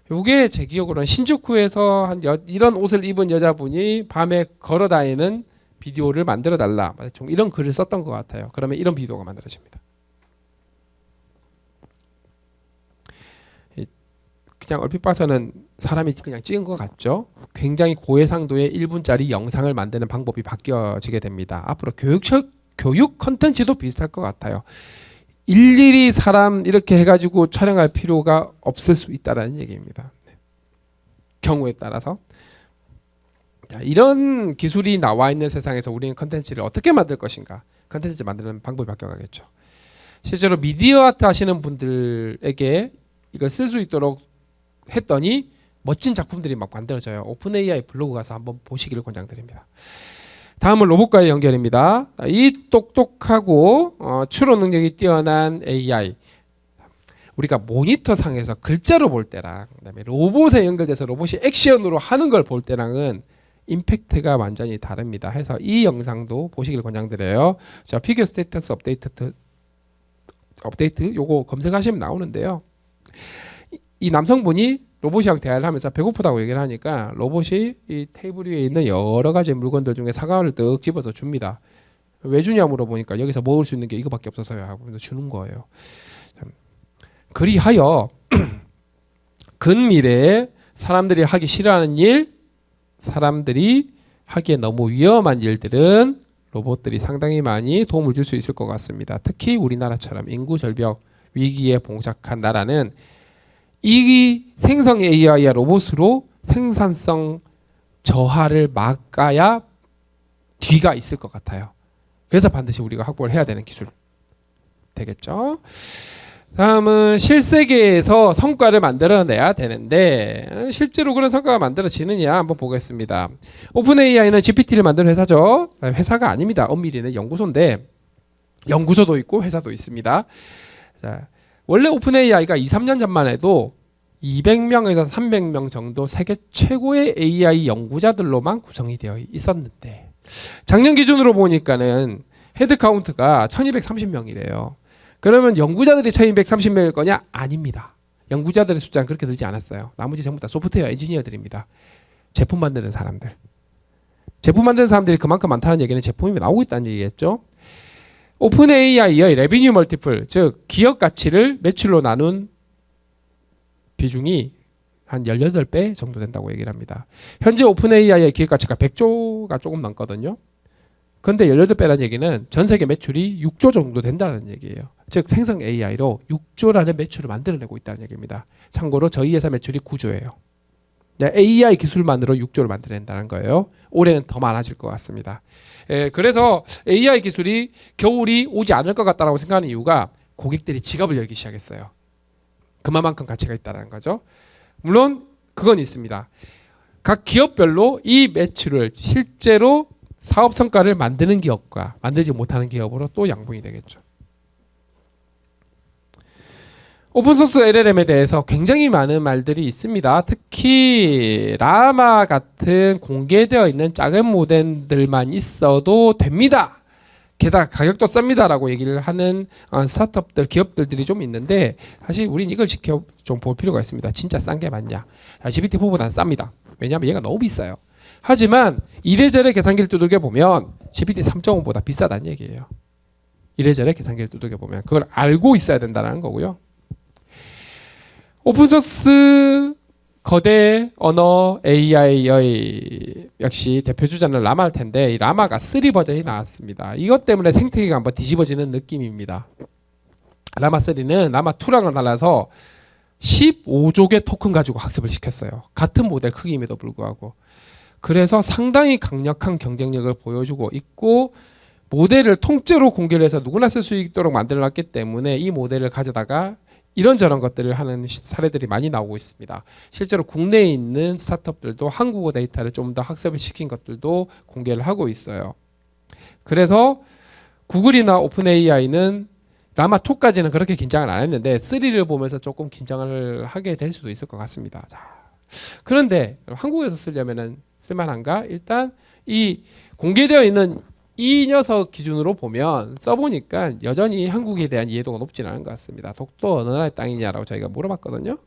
이게 제 기억으로는 신주쿠에서 이런 옷을 입은 여자분이 밤에 걸어다니는 비디오를 만들어 달라. 좀 이런 글을 썼던 것 같아요. 그러면 이런 비디오가 만들어집니다. 그냥 얼핏 봐서는 사람이 그냥 찍은 것 같죠. 굉장히 고해상도의 1분짜리 영상을 만드는 방법이 바뀌어지게 됩니다. 앞으로 교육 컨텐츠도 비슷할 것 같아요. 일일이 사람 이렇게 해가지고 촬영할 필요가 없을 수 있다는 얘기입니다. 경우에 따라서. 자, 이런 기술이 나와 있는 세상에서 우리는 컨텐츠를 어떻게 만들 것인가. 컨텐츠 만드는 방법이 바뀌어가겠죠. 실제로 미디어 아트 하시는 분들에게 이걸 쓸 수 있도록 했더니 멋진 작품들이 막 만들어져요. 오픈 AI 블로그 가서 한번 보시기를 권장드립니다. 다음은 로봇과의 연결입니다. 이 똑똑하고 추론 능력이 뛰어난 AI, 우리가 모니터 상에서 글자로 볼 때랑 그다음에 로봇에 연결돼서 로봇이 액션으로 하는 걸 볼 때랑은 임팩트가 완전히 다릅니다. 해서 이 영상도 보시길 권장드려요. 자, 피규어 스테이터스 업데이트 요거 검색하시면 나오는데요. 이 남성분이 로봇이랑 대화를 하면서 배고프다고 얘기를 하니까 로봇이 이 테이블 위에 있는 여러 가지 물건들 중에 사과를 떡 집어서 줍니다. 왜 주냐 물어보니까 여기서 먹을 수 있는 게 이거밖에 없어서요 하고 주는 거예요. 그리하여 근미래에 사람들이 하기 싫어하는 일, 사람들이 하기에 너무 위험한 일들은 로봇들이 상당히 많이 도움을 줄 수 있을 것 같습니다. 특히 우리나라처럼 인구 절벽 위기에 봉착한 나라는 이 생성 AI와 로봇으로 생산성 저하를 막아야 뒤가 있을 것 같아요. 그래서 반드시 우리가 확보를 해야 되는 기술 되겠죠. 다음은 실세계에서 성과를 만들어내야 되는데 실제로 그런 성과가 만들어지느냐 한번 보겠습니다. 오픈 AI는 GPT를 만드는 회사죠. 회사가 아닙니다. 엄밀히는 연구소인데 연구소도 있고 회사도 있습니다. 자, 원래 오픈 AI가 2, 3년 전만 해도 200명에서 300명 정도 세계 최고의 AI 연구자들로만 구성이 되어 있었는데 작년 기준으로 보니까는 헤드 카운트가 1230명이래요. 그러면 연구자들이 1230명일 거냐? 아닙니다. 연구자들의 숫자는 그렇게 늘지 않았어요. 나머지 전부 다 소프트웨어 엔지니어들입니다. 제품 만드는 사람들. 제품 만드는 사람들이 그만큼 많다는 얘기는 제품이 나오고 있다는 얘기겠죠. 오픈 AI의 레비뉴 멀티플, 즉 기업 가치를 매출로 나눈 비중이 한 18배 정도 된다고 얘기를 합니다. 현재 오픈 AI의 기업 가치가 100조가 조금 넘거든요. 그런데 18배라는 얘기는 전 세계 매출이 6조 정도 된다는 얘기예요. 즉 생성 AI로 6조라는 매출을 만들어내고 있다는 얘기입니다. 참고로 저희 회사 매출이 9조예요. AI 기술만으로 6조를 만들어낸다는 거예요. 올해는 더 많아질 것 같습니다. 그래서 AI 기술이 겨울이 오지 않을 것 같다고 생각하는 이유가 고객들이 지갑을 열기 시작했어요. 그만큼 가치가 있다는 거죠. 물론 그건 있습니다. 각 기업별로 이 매출을 실제로 사업 성과를 만드는 기업과 만들지 못하는 기업으로 또 양분이 되겠죠. 오픈소스 LLM에 대해서 굉장히 많은 말들이 있습니다. 특히 라마 같은 공개되어 있는 작은 모델들만 있어도 됩니다. 게다가 가격도 쌉니다 라고 얘기를 하는 스타트업들, 기업들이 좀 있는데 사실 우린 이걸 지켜 좀 볼 필요가 있습니다. 진짜 싼 게 맞냐? GPT-4보다는 쌉니다. 왜냐하면 얘가 너무 비싸요. 하지만 이래저래 계산기를 두들겨 보면 GPT 3.5보다 비싸다는 얘기예요. 이래저래 계산기를 두들겨 보면 그걸 알고 있어야 된다는 거고요. 오픈소스 거대 언어 AI의 역시 대표주자는 라마일 텐데 이 라마가 3 버전이 나왔습니다. 이것 때문에 생태계가 한번 뒤집어지는 느낌입니다. 라마 3는 라마 2랑은 달라서 15조 개 토큰 가지고 학습을 시켰어요. 같은 모델 크기임에도 불구하고. 그래서 상당히 강력한 경쟁력을 보여주고 있고 모델을 통째로 공개를 해서 누구나 쓸 수 있도록 만들어놨기 때문에 이 모델을 가져다가 이런저런 것들을 하는 사례들이 많이 나오고 있습니다. 실제로 국내에 있는 스타트업들도 한국어 데이터를 좀 더 학습을 시킨 것들도 공개를 하고 있어요. 그래서 구글이나 오픈 AI는 라마 2까지는 그렇게 긴장을 안 했는데 3를 보면서 조금 긴장을 하게 될 수도 있을 것 같습니다. 자, 그런데 한국에서 쓰려면은 쓸만한가? 일단 이 공개되어 있는 이 녀석 기준으로 보면 써보니까 여전히 한국에 대한 이해도가 높지는 않은 것 같습니다. 독도 어느 나라의 땅이냐라고 저희가 물어봤거든요.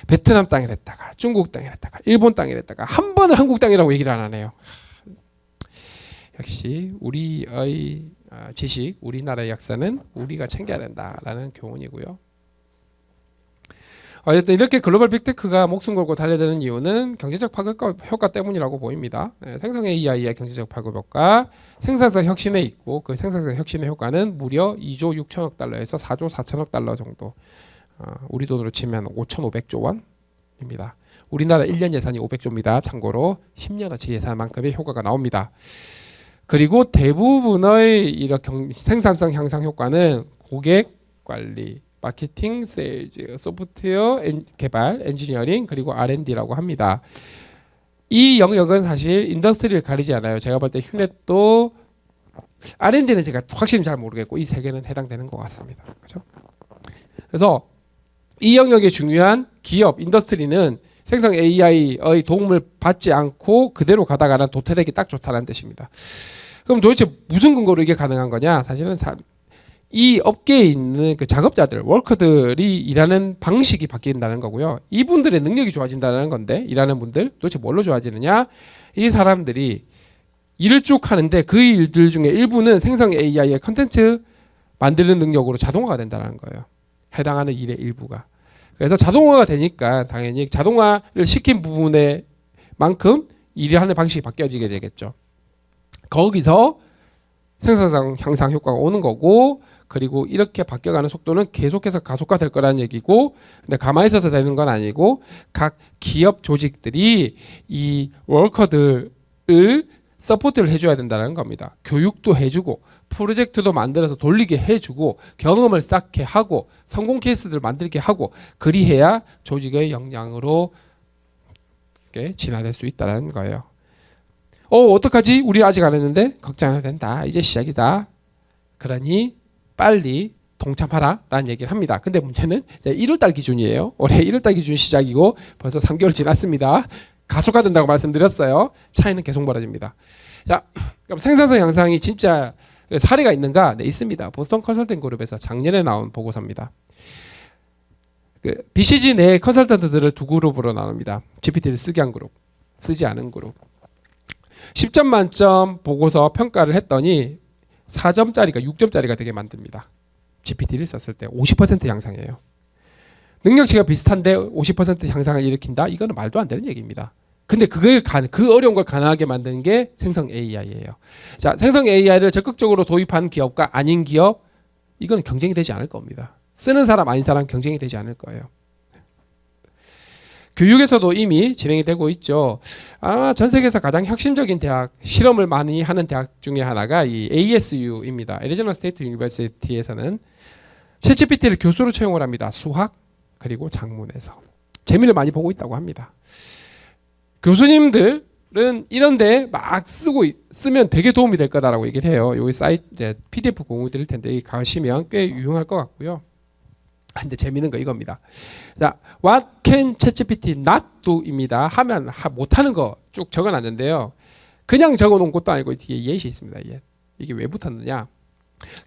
베트남 땅이랬다가 중국 땅이랬다가 일본 땅이랬다가 한 번을 한국 땅이라고 얘기를 안 하네요. 역시 우리의 지식, 우리나라의 역사는 우리가 챙겨야 된다라는 교훈이고요. 어쨌든 이렇게 글로벌 빅테크가 목숨 걸고 달려드는 이유는 경제적 파급 효과 때문이라고 보입니다. 생성 AI의 경제적 파급 효과, 생산성 혁신에 있고 그 생산성 혁신의 효과는 무려 2조 6천억 달러에서 4조 4천억 달러 정도. 우리 돈으로 치면 5,500조 원입니다. 우리나라 1년 예산이 500조입니다. 참고로 10년어치 예산만큼의 효과가 나옵니다. 그리고 대부분의 이런 생산성 향상 효과는 고객 관리, 마케팅, 세일즈, 소프트웨어 개발, 엔지니어링 그리고 R&D라고 합니다. 이 영역은 사실 인더스트리를 가리지 않아요. 제가 볼 때 휴넷도 R&D는 제가 확실히 잘 모르겠고 이 세 개는 해당되는 것 같습니다. 그렇죠? 그래서 이 영역의 중요한 기업, 인더스트리는 생성 AI의 도움을 받지 않고 그대로 가다가는 도태되기 딱 좋다는 뜻입니다. 그럼 도대체 무슨 근거로 이게 가능한 거냐? 사실은 이 업계에 있는 그 작업자들, 워커들이 일하는 방식이 바뀐다는 거고요. 이분들의 능력이 좋아진다는 건데 일하는 분들 도대체 뭘로 좋아지느냐? 이 사람들이 일을 쭉 하는데 그 일들 중에 일부는 생성 AI의 컨텐츠 만드는 능력으로 자동화가 된다는 거예요. 해당하는 일의 일부가. 그래서 자동화가 되니까 당연히 자동화를 시킨 부분에 만큼 일하는 방식이 바뀌어지게 되겠죠. 거기서 생산성 향상 효과가 오는 거고 그리고 이렇게 바뀌어가는 속도는 계속해서 가속화될 거라는 얘기고 근데 가만히 있어서 되는 건 아니고 각 기업 조직들이 이 워커들을 서포트를 해줘야 된다는 겁니다. 교육도 해주고 프로젝트도 만들어서 돌리게 해주고 경험을 쌓게 하고 성공 케이스들을 만들게 하고 그리해야 조직의 역량으로 진화될 수 있다는 거예요. 어떡하지? 우리 아직 안 했는데 걱정 안 해도 된다. 이제 시작이다. 그러니 빨리 동참하라 라는 얘기를 합니다. 근데 문제는 1월달 기준이에요. 올해 1월달 기준 시작이고 벌써 3개월 지났습니다. 가속화된다고 말씀드렸어요. 차이는 계속 벌어집니다. 자, 그럼 생산성 향상이 진짜 사례가 있는가? 네, 있습니다. 보스턴 컨설팅 그룹에서 작년에 나온 보고서입니다. BCG 내 컨설턴트들을 두 그룹으로 나눕니다. GPT를 쓰게 한 그룹, 쓰지 않은 그룹. 10점 만점 보고서 평가를 했더니 4점짜리가 6점짜리가 되게 만듭니다. GPT를 썼을 때 50% 향상이에요. 능력치가 비슷한데 50% 향상을 일으킨다? 이거는 말도 안 되는 얘기입니다. 근데 그 어려운 걸 가능하게 만드는 게 생성 AI예요. 자, 생성 AI를 적극적으로 도입한 기업과 아닌 기업, 이거는 경쟁이 되지 않을 겁니다. 쓰는 사람 아닌 사람 경쟁이 되지 않을 거예요. 교육에서도 이미 진행이 되고 있죠. 아마 전 세계에서 가장 혁신적인 대학, 실험을 많이 하는 대학 중에 하나가 이 ASU입니다. 애리조나 스테이트 유니버시티에서는 챗GPT를 교수로 채용을 합니다. 수학 그리고 작문에서 재미를 많이 보고 있다고 합니다. 교수님들은 이런데 막 쓰면 되게 도움이 될 거다라고 얘기를 해요. 여기 사이트 이제 PDF 공유 드릴 텐데 여기 가시면 꽤 유용할 것 같고요. 근데 재미있는 거 이겁니다. 자, What can ChatGPT not do입니다. 하면 못하는 거 쭉 적어놨는데요. 그냥 적어놓은 것도 아니고 뒤에 예시 있습니다. 이게 왜 붙었느냐?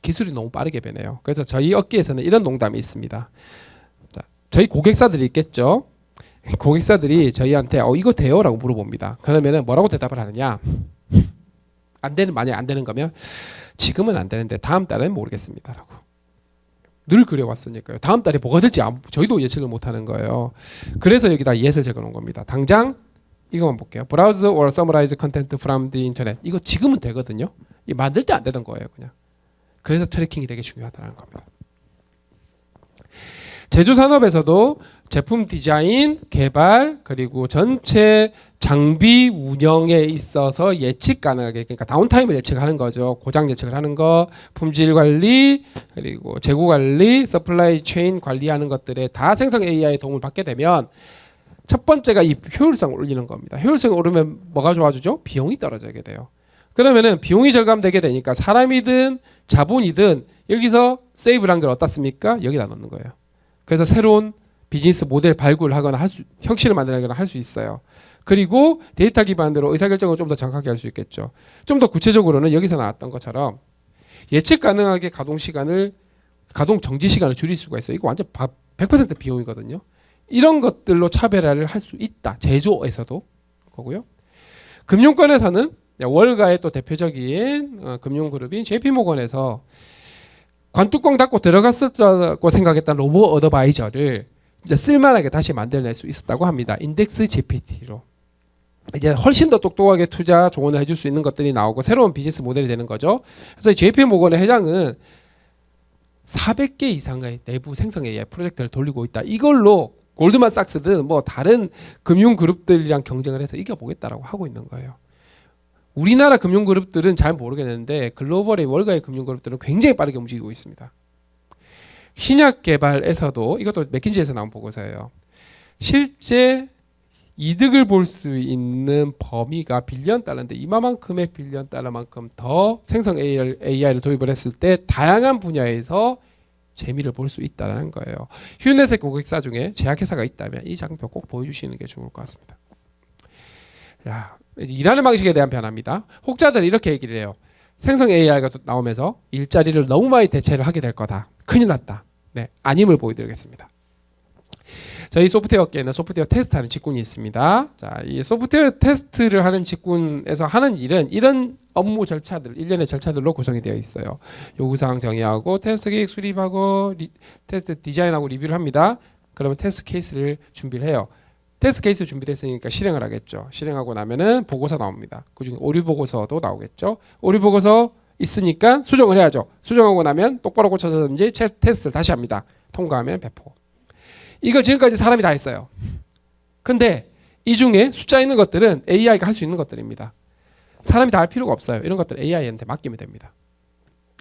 기술이 너무 빠르게 변해요. 그래서 저희 업계에서는 이런 농담이 있습니다. 자, 저희 고객사들이 있겠죠. 고객사들이 저희한테 이거 돼요? 라고 물어봅니다. 그러면 뭐라고 대답을 하느냐? 만약 안 되는 거면 지금은 안 되는데 다음 달엔 모르겠습니다. 라고. 늘 그래왔으니까요. 다음 달에 뭐가 될지 저희도 예측을 못하는 거예요. 그래서 여기다 예를 적어놓은 겁니다. 당장 이거만 볼게요. Browse or summarize content from the internet. 이거 지금은 되거든요. 이 만들 때 안 되던 거예요. 그냥. 그래서 트래킹이 되게 중요하다는 겁니다. 제조산업에서도 제품 디자인, 개발 그리고 전체 장비 운영에 있어서 예측 가능하게, 그러니까 다운타임을 예측하는 거죠. 고장 예측을 하는 거, 품질 관리 그리고 재고 관리, 서플라이 체인 관리하는 것들에 다 생성 AI의 도움을 받게 되면 첫 번째가 이 효율성을 올리는 겁니다. 효율성이 오르면 뭐가 좋아지죠? 비용이 떨어지게 돼요. 그러면은 비용이 절감되게 되니까 사람이든 자본이든 여기서 세이브를 한 걸 어떻습니까? 여기다 넣는 거예요. 그래서 새로운 비즈니스 모델 발굴을 하거나 혁신을 만들거나 할 수 있어요. 그리고 데이터 기반으로 의사결정을 좀 더 정확하게 할 수 있겠죠. 좀 더 구체적으로는 여기서 나왔던 것처럼 예측 가능하게 가동 정지 시간을 줄일 수가 있어요. 이거 완전 100% 비용이거든요. 이런 것들로 차별화를 할 수 있다. 제조에서도 거고요. 금융권에서는 월가의 또 대표적인 금융그룹인 JP모건에서 관뚜껑 닫고 들어갔었다고 생각했던 로보 어드바이저를 이제 쓸만하게 다시 만들어낼 수 있었다고 합니다. 인덱스 GPT로. 이제 훨씬 더 똑똑하게 투자 조언을 해줄 수 있는 것들이 나오고 새로운 비즈니스 모델이 되는 거죠. 그래서 JP모건의 회장은 400개 이상의 내부 생성 AI 프로젝트를 돌리고 있다. 이걸로 골드만삭스든 뭐 다른 금융그룹들이랑 경쟁을 해서 이겨보겠다라고 하고 있는 거예요. 우리나라 금융그룹들은 잘 모르겠는데 글로벌의 월가의 금융그룹들은 굉장히 빠르게 움직이고 있습니다. 신약 개발에서도 이것도 맥킨지에서 나온 보고서예요. 실제 이득을 볼 수 있는 범위가 빌리언 달러인데 이만큼의 빌리언 달러만큼 더 생성 AI를 도입을 했을 때 다양한 분야에서 재미를 볼 수 있다는 거예요. 휴넷의 고객사 중에 제약회사가 있다면 이 장표 꼭 보여주시는 게 좋을 것 같습니다. 자, 일하는 방식에 대한 변화입니다. 혹자들은 이렇게 얘기를 해요. 생성 AI가 나오면서 일자리를 너무 많이 대체를 하게 될 거다. 큰일 났다. 네, 아님을 보여드리겠습니다. 저희 소프트웨어 업계에는 소프트웨어 테스트하는 직군이 있습니다. 자, 이 소프트웨어 테스트를 하는 직군에서 하는 일은 이런 업무 절차들, 일련의 절차들로 구성이 되어 있어요. 요구사항 정의하고 테스트 계획 수립하고 테스트 디자인하고 리뷰를 합니다. 그러면 테스트 케이스를 준비를 해요. 테스트 케이스 준비됐으니까 실행을 하겠죠. 실행하고 나면은 보고서 나옵니다. 그중에 오류 보고서도 나오겠죠. 오류 보고서 있으니까 수정을 해야죠. 수정하고 나면 똑바로 고쳐졌는지 테스트를 다시 합니다. 통과하면 배포. 이거 지금까지 사람이 다 했어요. 근데 이 중에 숫자 있는 것들은 AI가 할 수 있는 것들입니다. 사람이 다 할 필요가 없어요. 이런 것들 AI한테 맡기면 됩니다.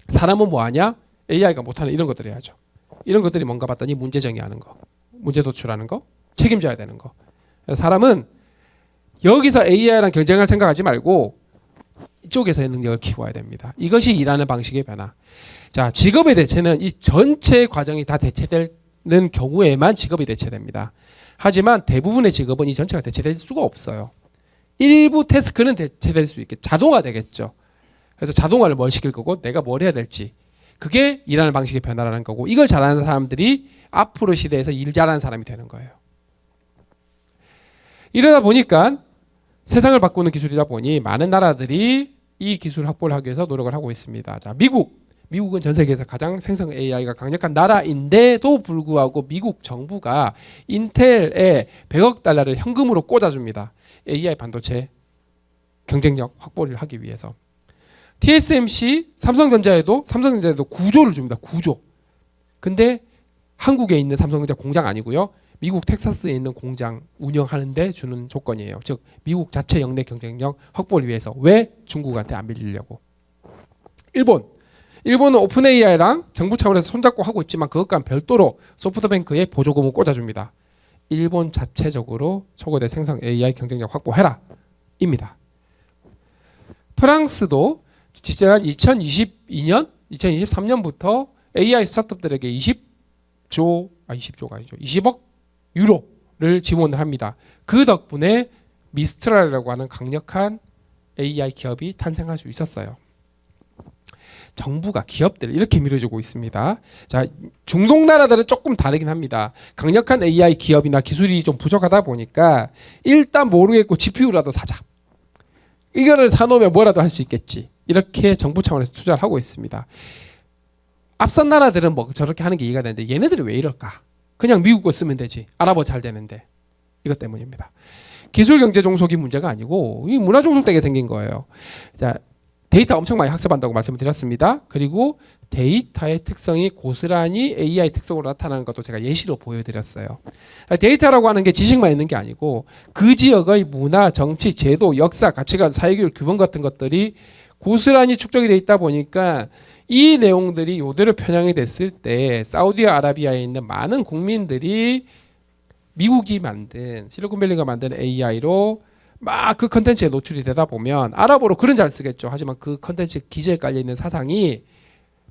사람은 뭐하냐? AI가 못하는 이런 것들 해야죠. 이런 것들이 뭔가 봤더니 문제 정의하는 거, 문제 도출하는 거, 책임져야 되는 거. 사람은 여기서 AI랑 경쟁할 생각하지 말고 이쪽에서의 능력을 키워야 됩니다. 이것이 일하는 방식의 변화. 자, 직업의 대체는 이 전체 과정이 다 대체되는 경우에만 직업이 대체됩니다. 하지만 대부분의 직업은 이 전체가 대체될 수가 없어요. 일부 태스크는 대체될 수 있겠죠. 자동화 되겠죠. 그래서 자동화를 뭘 시킬 거고 내가 뭘 해야 될지. 그게 일하는 방식의 변화라는 거고, 이걸 잘하는 사람들이 앞으로 시대에서 일 잘하는 사람이 되는 거예요. 이러다 보니까 세상을 바꾸는 기술이다 보니 많은 나라들이 이 기술 확보를 하기 위해서 노력을 하고 있습니다. 자, 미국은 전 세계에서 가장 생성 AI가 강력한 나라인데도 불구하고 미국 정부가 인텔에 100억 달러를 현금으로 꽂아줍니다. AI 반도체 경쟁력 확보를 하기 위해서. TSMC, 삼성전자에도 9조를 줍니다. 9조. 근데 한국에 있는 삼성전자 공장 아니고요. 미국 텍사스에 있는 공장 운영하는데 주는 조건이에요. 즉 미국 자체 역내 경쟁력 확보를 위해서. 왜? 중국한테 안 밀리려고. 일본은 오픈 AI랑 정부 차원에서 손잡고 하고 있지만 그것과는 별도로 소프트뱅크에 보조금을 꽂아줍니다. 일본 자체적으로 초거대 생성 AI 경쟁력 확보해라 입니다. 프랑스도 지난 2022년, 2023년부터 AI 스타트업들에게 20억 유로를 지원을 합니다. 그 덕분에 미스트랄이라고 하는 강력한 AI 기업이 탄생할 수 있었어요. 정부가 기업들을 이렇게 밀어주고 있습니다. 자, 중동 나라들은 조금 다르긴 합니다. 강력한 AI 기업이나 기술이 좀 부족하다 보니까 일단 모르겠고 GPU라도 사자. 이거를 사놓으면 뭐라도 할 수 있겠지. 이렇게 정부 차원에서 투자를 하고 있습니다. 앞선 나라들은 뭐 저렇게 하는 게 이해가 되는데 얘네들이 왜 이럴까? 그냥 미국 거 쓰면 되지. 아랍어 잘 되는데. 이것 때문입니다. 기술 경제 종속이 문제가 아니고 이 문화 종속 때문에 생긴 거예요. 자, 데이터 엄청 많이 학습한다고 말씀을 드렸습니다. 그리고 데이터의 특성이 고스란히 AI 특성으로 나타나는 것도 제가 예시로 보여드렸어요. 데이터라고 하는 게 지식만 있는 게 아니고 그 지역의 문화, 정치, 제도, 역사, 가치관, 사회교육, 규범 같은 것들이 고스란히 축적이 돼 있다 보니까 이 내용들이 이대로 편향이 됐을 때 사우디아라비아에 있는 많은 국민들이 미국이 만든 실리콘밸리가 만든 AI로 막 그 컨텐츠에 노출이 되다 보면 아랍어로 글은 잘 쓰겠죠. 하지만 그 컨텐츠 기저에 깔려있는 사상이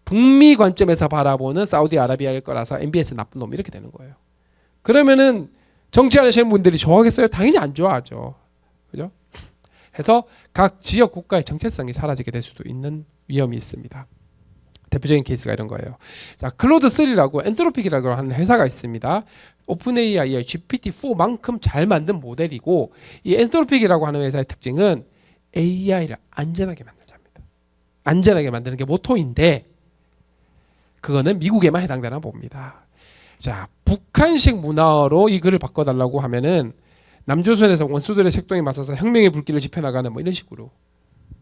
북미 관점에서 바라보는 사우디아라비아일 거라서 MBS 나쁜 놈 이렇게 되는 거예요. 그러면은 정치하시는 분들이 좋아하겠어요? 당연히 안 좋아하죠. 그죠? 해서 각 지역 국가의 정체성이 사라지게 될 수도 있는 위험이 있습니다. 대표적인 케이스가 이런 거예요. 자, 클로드3라고 엔트로픽이라고 하는 회사가 있습니다. 오픈 AI의 GPT-4만큼 잘 만든 모델이고, 이 엔트로픽이라고 하는 회사의 특징은 AI를 안전하게 만들자입니다. 안전하게 만드는 게 모토인데 그거는 미국에만 해당되나 봅니다. 자, 북한식 문화로 이 글을 바꿔달라고 하면은 남조선에서 원수들의 색동에 맞서서 혁명의 불길을 지펴나가는 뭐 이런 식으로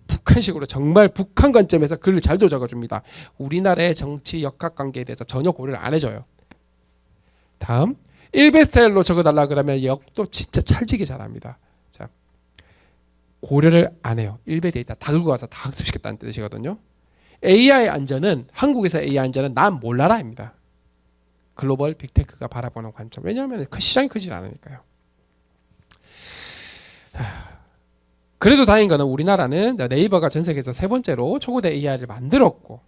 북한식으로 정말 북한 관점에서 글을 잘 적어줍니다. 우리나라의 정치 역학관계에 대해서 전혀 고려를 안 해줘요. 다음 일베 스타일로 적어달라 그러면 역도 진짜 찰지게 잘합니다. 자, 고려를 안 해요. 일베 데이터 다 긁고 와서 다 학습시켰다는 뜻이거든요. AI 안전은 한국에서 AI 안전은 난 몰라라입니다. 글로벌 빅테크가 바라보는 관점. 왜냐하면 시장이 크지 않으니까요. 그래도 다행인 거는 우리나라는 네이버가 전 세계에서 세 번째로 초고대 AI를 만들었고,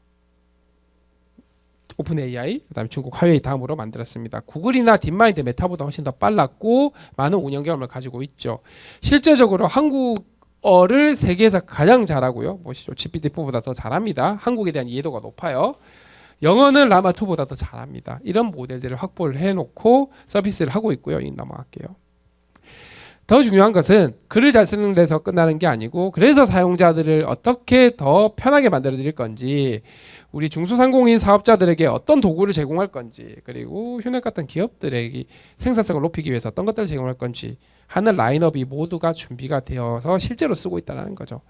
오픈 AI, 그다음에 중국 화웨이 다음으로 만들었습니다. 구글이나 딥마인드, 메타보다 훨씬 더 빨랐고 많은 운영 경험을 가지고 있죠. 실제적으로 한국어를 세계에서 가장 잘하고요. 보시죠. GPT-4보다 더 잘합니다. 한국에 대한 이해도가 높아요. 영어는 라마2보다 더 잘합니다. 이런 모델들을 확보를 해놓고 서비스를 하고 있고요. 넘어갈게요. 더 중요한 것은 글을 잘 쓰는 데서 끝나는 게 아니고, 그래서 사용자들을 어떻게 더 편하게 만들어 드릴 건지, 우리 중소상공인 사업자들에게 어떤 도구를 제공할 건지, 그리고 휴넷 같은 기업들에게 생산성을 높이기 위해서 어떤 것들을 제공할 건지 하는 라인업이 모두가 준비가 되어서 실제로 쓰고 있다는 거죠.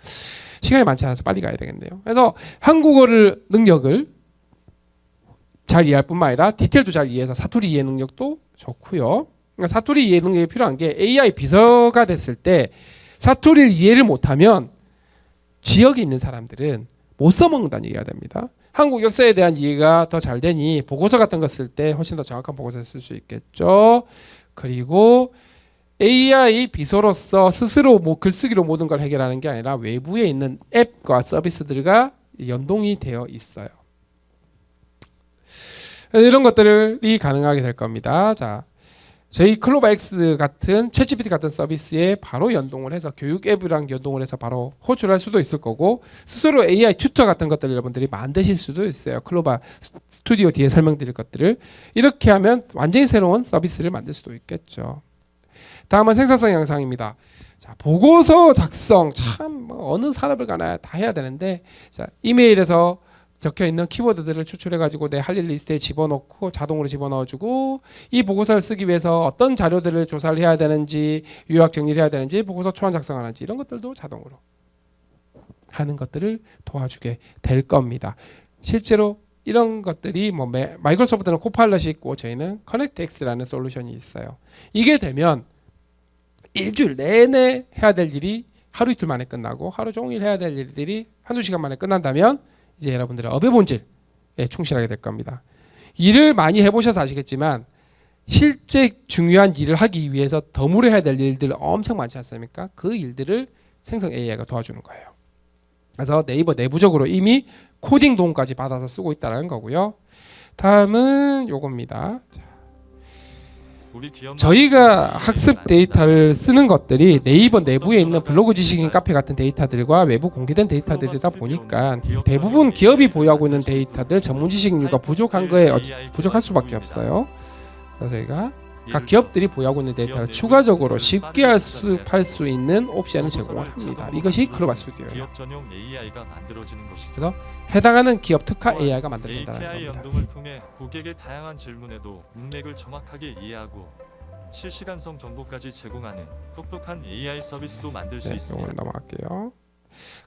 시간이 많지 않아서 빨리 가야 되겠네요. 그래서 한국어를 능력을 잘 이해할 뿐만 아니라 디테일도 잘 이해해서 사투리 이해 능력도 좋고요. 사투리 이해 능력이 필요한 게 AI 비서가 됐을 때 사투리를 이해를 못하면 지역에 있는 사람들은 못 써먹는다는 얘기가 됩니다. 한국 역사에 대한 이해가 더 잘 되니 보고서 같은 거 쓸 때 훨씬 더 정확한 보고서를 쓸 수 있겠죠. 그리고 AI 비서로서 스스로 뭐 글쓰기로 모든 걸 해결하는 게 아니라 외부에 있는 앱과 서비스들과 연동이 되어 있어요. 이런 것들이 가능하게 될 겁니다. 자, 저희 클로바X 같은 챗GPT 같은 서비스에 바로 연동을 해서 교육 앱이랑 연동을 해서 바로 호출할 수도 있을 거고 스스로 AI 튜터 같은 것들 여러분들이 만드실 수도 있어요. 클로바 스튜디오 뒤에 설명드릴 것들을 이렇게 하면 완전히 새로운 서비스를 만들 수도 있겠죠. 다음은 생산성 향상입니다. 자, 보고서 작성 참 어느 산업을 가나 다 해야 되는데 자, 이메일에서 적혀 있는 키워드들을 추출해 가지고 내 할 일 리스트에 집어넣고 자동으로 집어넣어주고 이 보고서를 쓰기 위해서 어떤 자료들을 조사를 해야 되는지 요약 정리를 해야 되는지 보고서 초안 작성하는지 이런 것들도 자동으로 하는 것들을 도와주게 될 겁니다. 실제로 이런 것들이 뭐 마이크로소프트는 코파일럿이 있고 저희는 커넥트X라는 솔루션이 있어요. 이게 되면 일주일 내내 해야 될 일이 하루 이틀 만에 끝나고 하루 종일 해야 될 일들이 한두 시간 만에 끝난다면 이제 여러분들의 업의 본질에 충실하게 될 겁니다. 일을 많이 해보셔서 아시겠지만 실제 중요한 일을 하기 위해서 덤으로 해야 될 일들 엄청 많지 않습니까? 그 일들을 생성 AI가 도와주는 거예요. 그래서 네이버 내부적으로 이미 코딩 도움까지 받아서 쓰고 있다는 거고요. 다음은 요겁니다. 저희가 학습 데이터를 쓰는 것들이 네이버 내부에 있는 블로그 지식인 카페 같은 데이터들과 외부 공개된 데이터들이다 보니까 대부분 기업이 보유하고 있는 데이터들 전문 지식 인류가 부족한 거에 부족할 수밖에 없어요. 그래서 저희가 각 기업들이 보유하고 있는 데이터를 추가적으로 쉽게 팔 수 있는 옵션을 제공을 합니다. 이것이 클로바 스튜디오예요. 그래서 해당하는 기업 특화 AI가 만들어진다는 API 겁니다. 연동을 통해 고객의 다양한 질문에도 문맥을 정확하게 이해하고 실시간성 정보까지 제공하는 똑똑한 AI 서비스도 만들 수 있습니다. 이걸 넘어갈게요.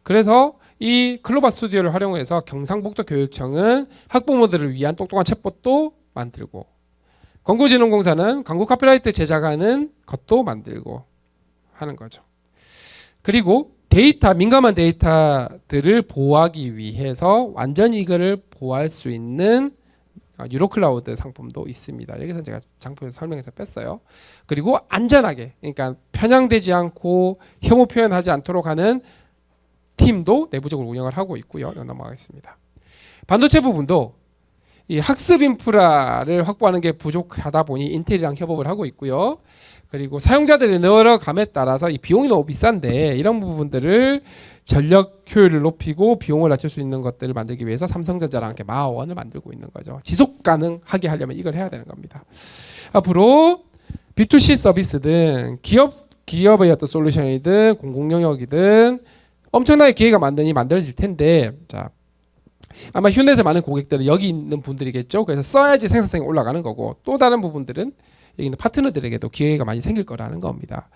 그래서 이 클로바 스튜디오를 활용해서 경상북도 교육청은 학부모들을 위한 똑똑한 챗봇도 만들고 광고진흥공사는 광고 카피라이트 제작하는 것도 만들고 하는 거죠. 그리고 데이터, 민감한 데이터들을 보호하기 위해서 완전히 이거를 보호할 수 있는 유로클라우드 상품도 있습니다. 여기서 제가 장표에서 설명해서 뺐어요. 그리고 안전하게, 그러니까 편향되지 않고 혐오 표현하지 않도록 하는 팀도 내부적으로 운영을 하고 있고요. 넘어가겠습니다. 반도체 부분도 이 학습 인프라를 확보하는 게 부족하다 보니 인텔이랑 협업을 하고 있고요. 그리고 사용자들이 늘어감에 따라서 이 비용이 너무 비싼데 이런 부분들을 전력 효율을 높이고 비용을 낮출 수 있는 것들을 만들기 위해서 삼성전자랑 함께 마원을 만들고 있는 거죠. 지속 가능하게 하려면 이걸 해야 되는 겁니다. 앞으로 B2C 서비스든 기업의 어떤 솔루션이든 공공 영역이든 엄청나게 기회가 만들어질 텐데 자. 아마 휴넷의 많은 고객들은 여기 있는 분들이겠죠. 그래서 써야지 생산성이 올라가는 거고 또 다른 부분들은 여기 있는 파트너들에게도 기회가 많이 생길 거라는 겁니다.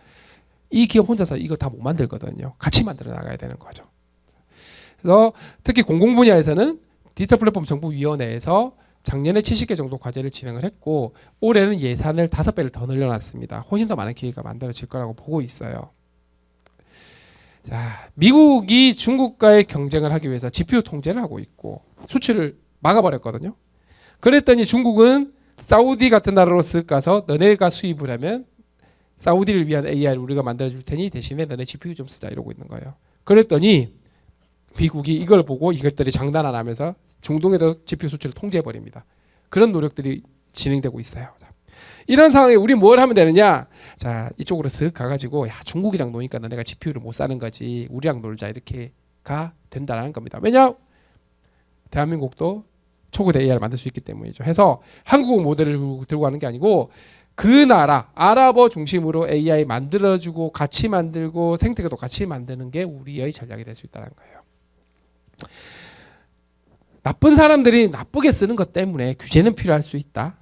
이 기업 혼자서 이거 다 못 만들거든요. 같이 만들어 나가야 되는 거죠. 그래서 특히 공공 분야에서는 디지털 플랫폼 정부위원회에서 작년에 70개 정도 과제를 진행을 했고 올해는 예산을 5배를 더 늘려놨습니다. 훨씬 더 많은 기회가 만들어질 거라고 보고 있어요. 자, 미국이 중국과의 경쟁을 하기 위해서 GPU 통제를 하고 있고 수출을 막아버렸거든요. 그랬더니 중국은 사우디 같은 나라로 쓱 가서 너네가 수입을 하면 사우디를 위한 AI를 우리가 만들어줄 테니 대신에 너네 GPU 좀 쓰자 이러고 있는 거예요. 그랬더니 미국이 이걸 보고 이것들이 장난 안 하면서 중동에도 GPU 수출을 통제해버립니다. 그런 노력들이 진행되고 있어요. 이런 상황에 우리 뭘 하면 되느냐? 자, 이쪽으로 쓱 가가지고 야 중국이랑 노니까 너네가 GPU를 못 사는 거지. 우리랑 놀자 이렇게가 된다는 겁니다. 왜냐? 대한민국도 초고대 AI를 만들 수 있기 때문이죠. 해서 한국 모델을 들고 가는 게 아니고 그 나라 아랍어 중심으로 AI 만들어주고 같이 만들고 생태계도 같이 만드는 게 우리의 전략이 될 수 있다는 거예요. 나쁜 사람들이 나쁘게 쓰는 것 때문에 규제는 필요할 수 있다.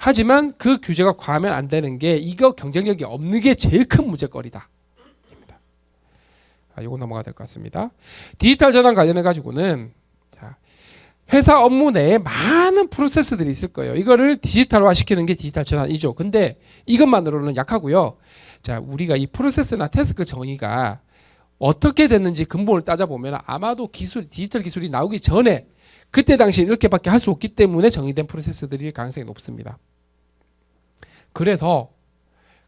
하지만 그 규제가 과하면 안 되는 게 이거 경쟁력이 없는 게 제일 큰 문제거리다. 이거 넘어가야 될 것 같습니다. 디지털 전환 관련해 가지고는 회사 업무 내에 많은 프로세스들이 있을 거예요. 이거를 디지털화 시키는 게 디지털 전환이죠. 근데 이것만으로는 약하고요. 자, 우리가 이 프로세스나 태스크 정의가 어떻게 됐는지 근본을 따져보면 아마도 디지털 기술이 나오기 전에 그때 당시 이렇게밖에 할 수 없기 때문에 정의된 프로세스들일 가능성이 높습니다. 그래서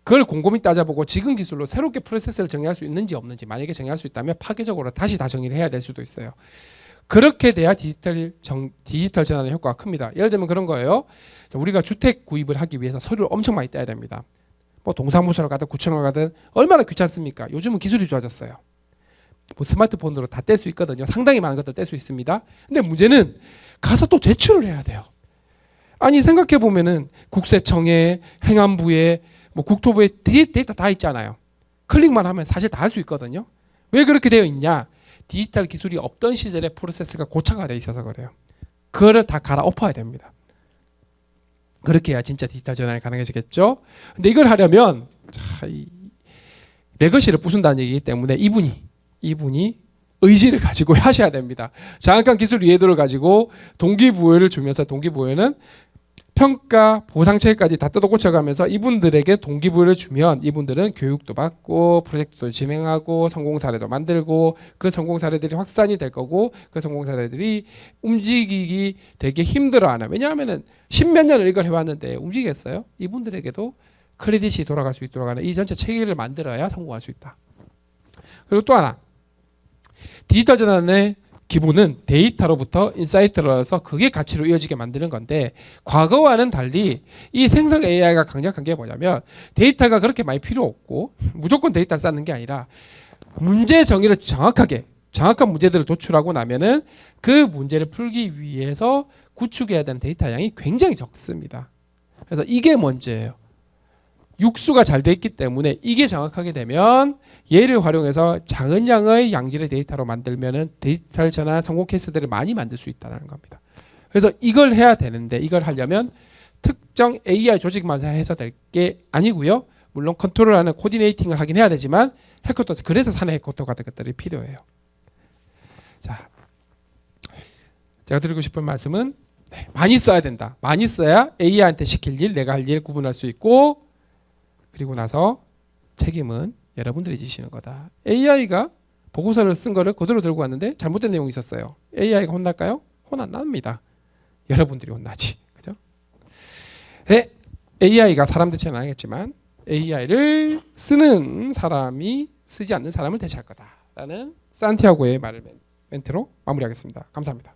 그걸 곰곰이 따져보고 지금 기술로 새롭게 프로세스를 정의할 수 있는지 없는지, 만약에 정의할 수 있다면 파괴적으로 다시 다 정의를 해야 될 수도 있어요. 그렇게 돼야 디지털 전환의 효과가 큽니다. 예를 들면 그런 거예요. 우리가 주택 구입을 하기 위해서 서류를 엄청 많이 떼야 됩니다. 뭐 동사무소를 가든 구청을 가든 얼마나 귀찮습니까? 요즘은 기술이 좋아졌어요. 뭐 스마트폰으로 다 뗄 수 있거든요. 상당히 많은 것들 뗄 수 있습니다. 근데 문제는 가서 또 제출을 해야 돼요. 아니 생각해 보면은 국세청에, 행안부에, 뭐 국토부에 데이터 다 있잖아요. 클릭만 하면 사실 다 할 수 있거든요. 왜 그렇게 되어 있냐? 디지털 기술이 없던 시절에 프로세스가 고착화 돼 있어서 그래요. 그거를 다 갈아엎어야 됩니다. 그렇게 해야 진짜 디지털 전환이 가능해지겠죠. 근데 이걸 하려면 이 레거시를 부순다는 얘기이기 때문에 이분이 의지를 가지고 하셔야 됩니다. 장악한 기술 이해도를 가지고 동기부여를 주면서, 동기부여는 평가, 보상 체계까지 다 뜯어고쳐가면서 이분들에게 동기부여를 주면 이분들은 교육도 받고 프로젝트도 진행하고 성공 사례도 만들고 그 성공 사례들이 확산이 될 거고 그 성공 사례들이 움직이기 되게 힘들어하는, 왜냐하면은 십몇 년을 이걸 해왔는데 움직이겠어요? 이분들에게도 크레딧이 돌아갈 수 있도록 하는 이 전체 체계를 만들어야 성공할 수 있다. 그리고 또 하나, 디지털 전환의 기본은 데이터로부터 인사이트로서 그게 가치로 이어지게 만드는 건데, 과거와는 달리 이 생성 AI가 강력한 게 뭐냐면 데이터가 그렇게 많이 필요 없고 무조건 데이터를 쌓는 게 아니라 문제 정의를 정확한 문제들을 도출하고 나면은 그 문제를 풀기 위해서 구축해야 되는 데이터 양이 굉장히 적습니다. 그래서 이게 문제예요. 육수가 잘 돼 있기 때문에 이게 정확하게 되면 얘를 활용해서 작은 양의 양질의 데이터로 만들면은 디지털 전환 성공 케이스들을 많이 만들 수 있다는 겁니다. 그래서 이걸 해야 되는데, 이걸 하려면 특정 AI 조직만 해서 될 게 아니고요. 물론 컨트롤하는 코디네이팅을 하긴 해야 되지만 해커도, 그래서 사내 해커도 같은 것들이 필요해요. 자, 제가 드리고 싶은 말씀은 많이 써야 된다. 많이 써야 AI한테 시킬 일, 내가 할 일 구분할 수 있고, 그리고 나서 책임은 여러분들이 지시는 거다. AI가 보고서를 쓴 거를 그대로 들고 왔는데 잘못된 내용이 있었어요. AI가 혼날까요? 혼 안 납니다. 여러분들이 혼나지. 그죠? 네, AI가 사람 대체는 안 하겠지만 AI를 쓰는 사람이 쓰지 않는 사람을 대체할 거다라는 산티아고의 말을 멘트로 마무리하겠습니다. 감사합니다.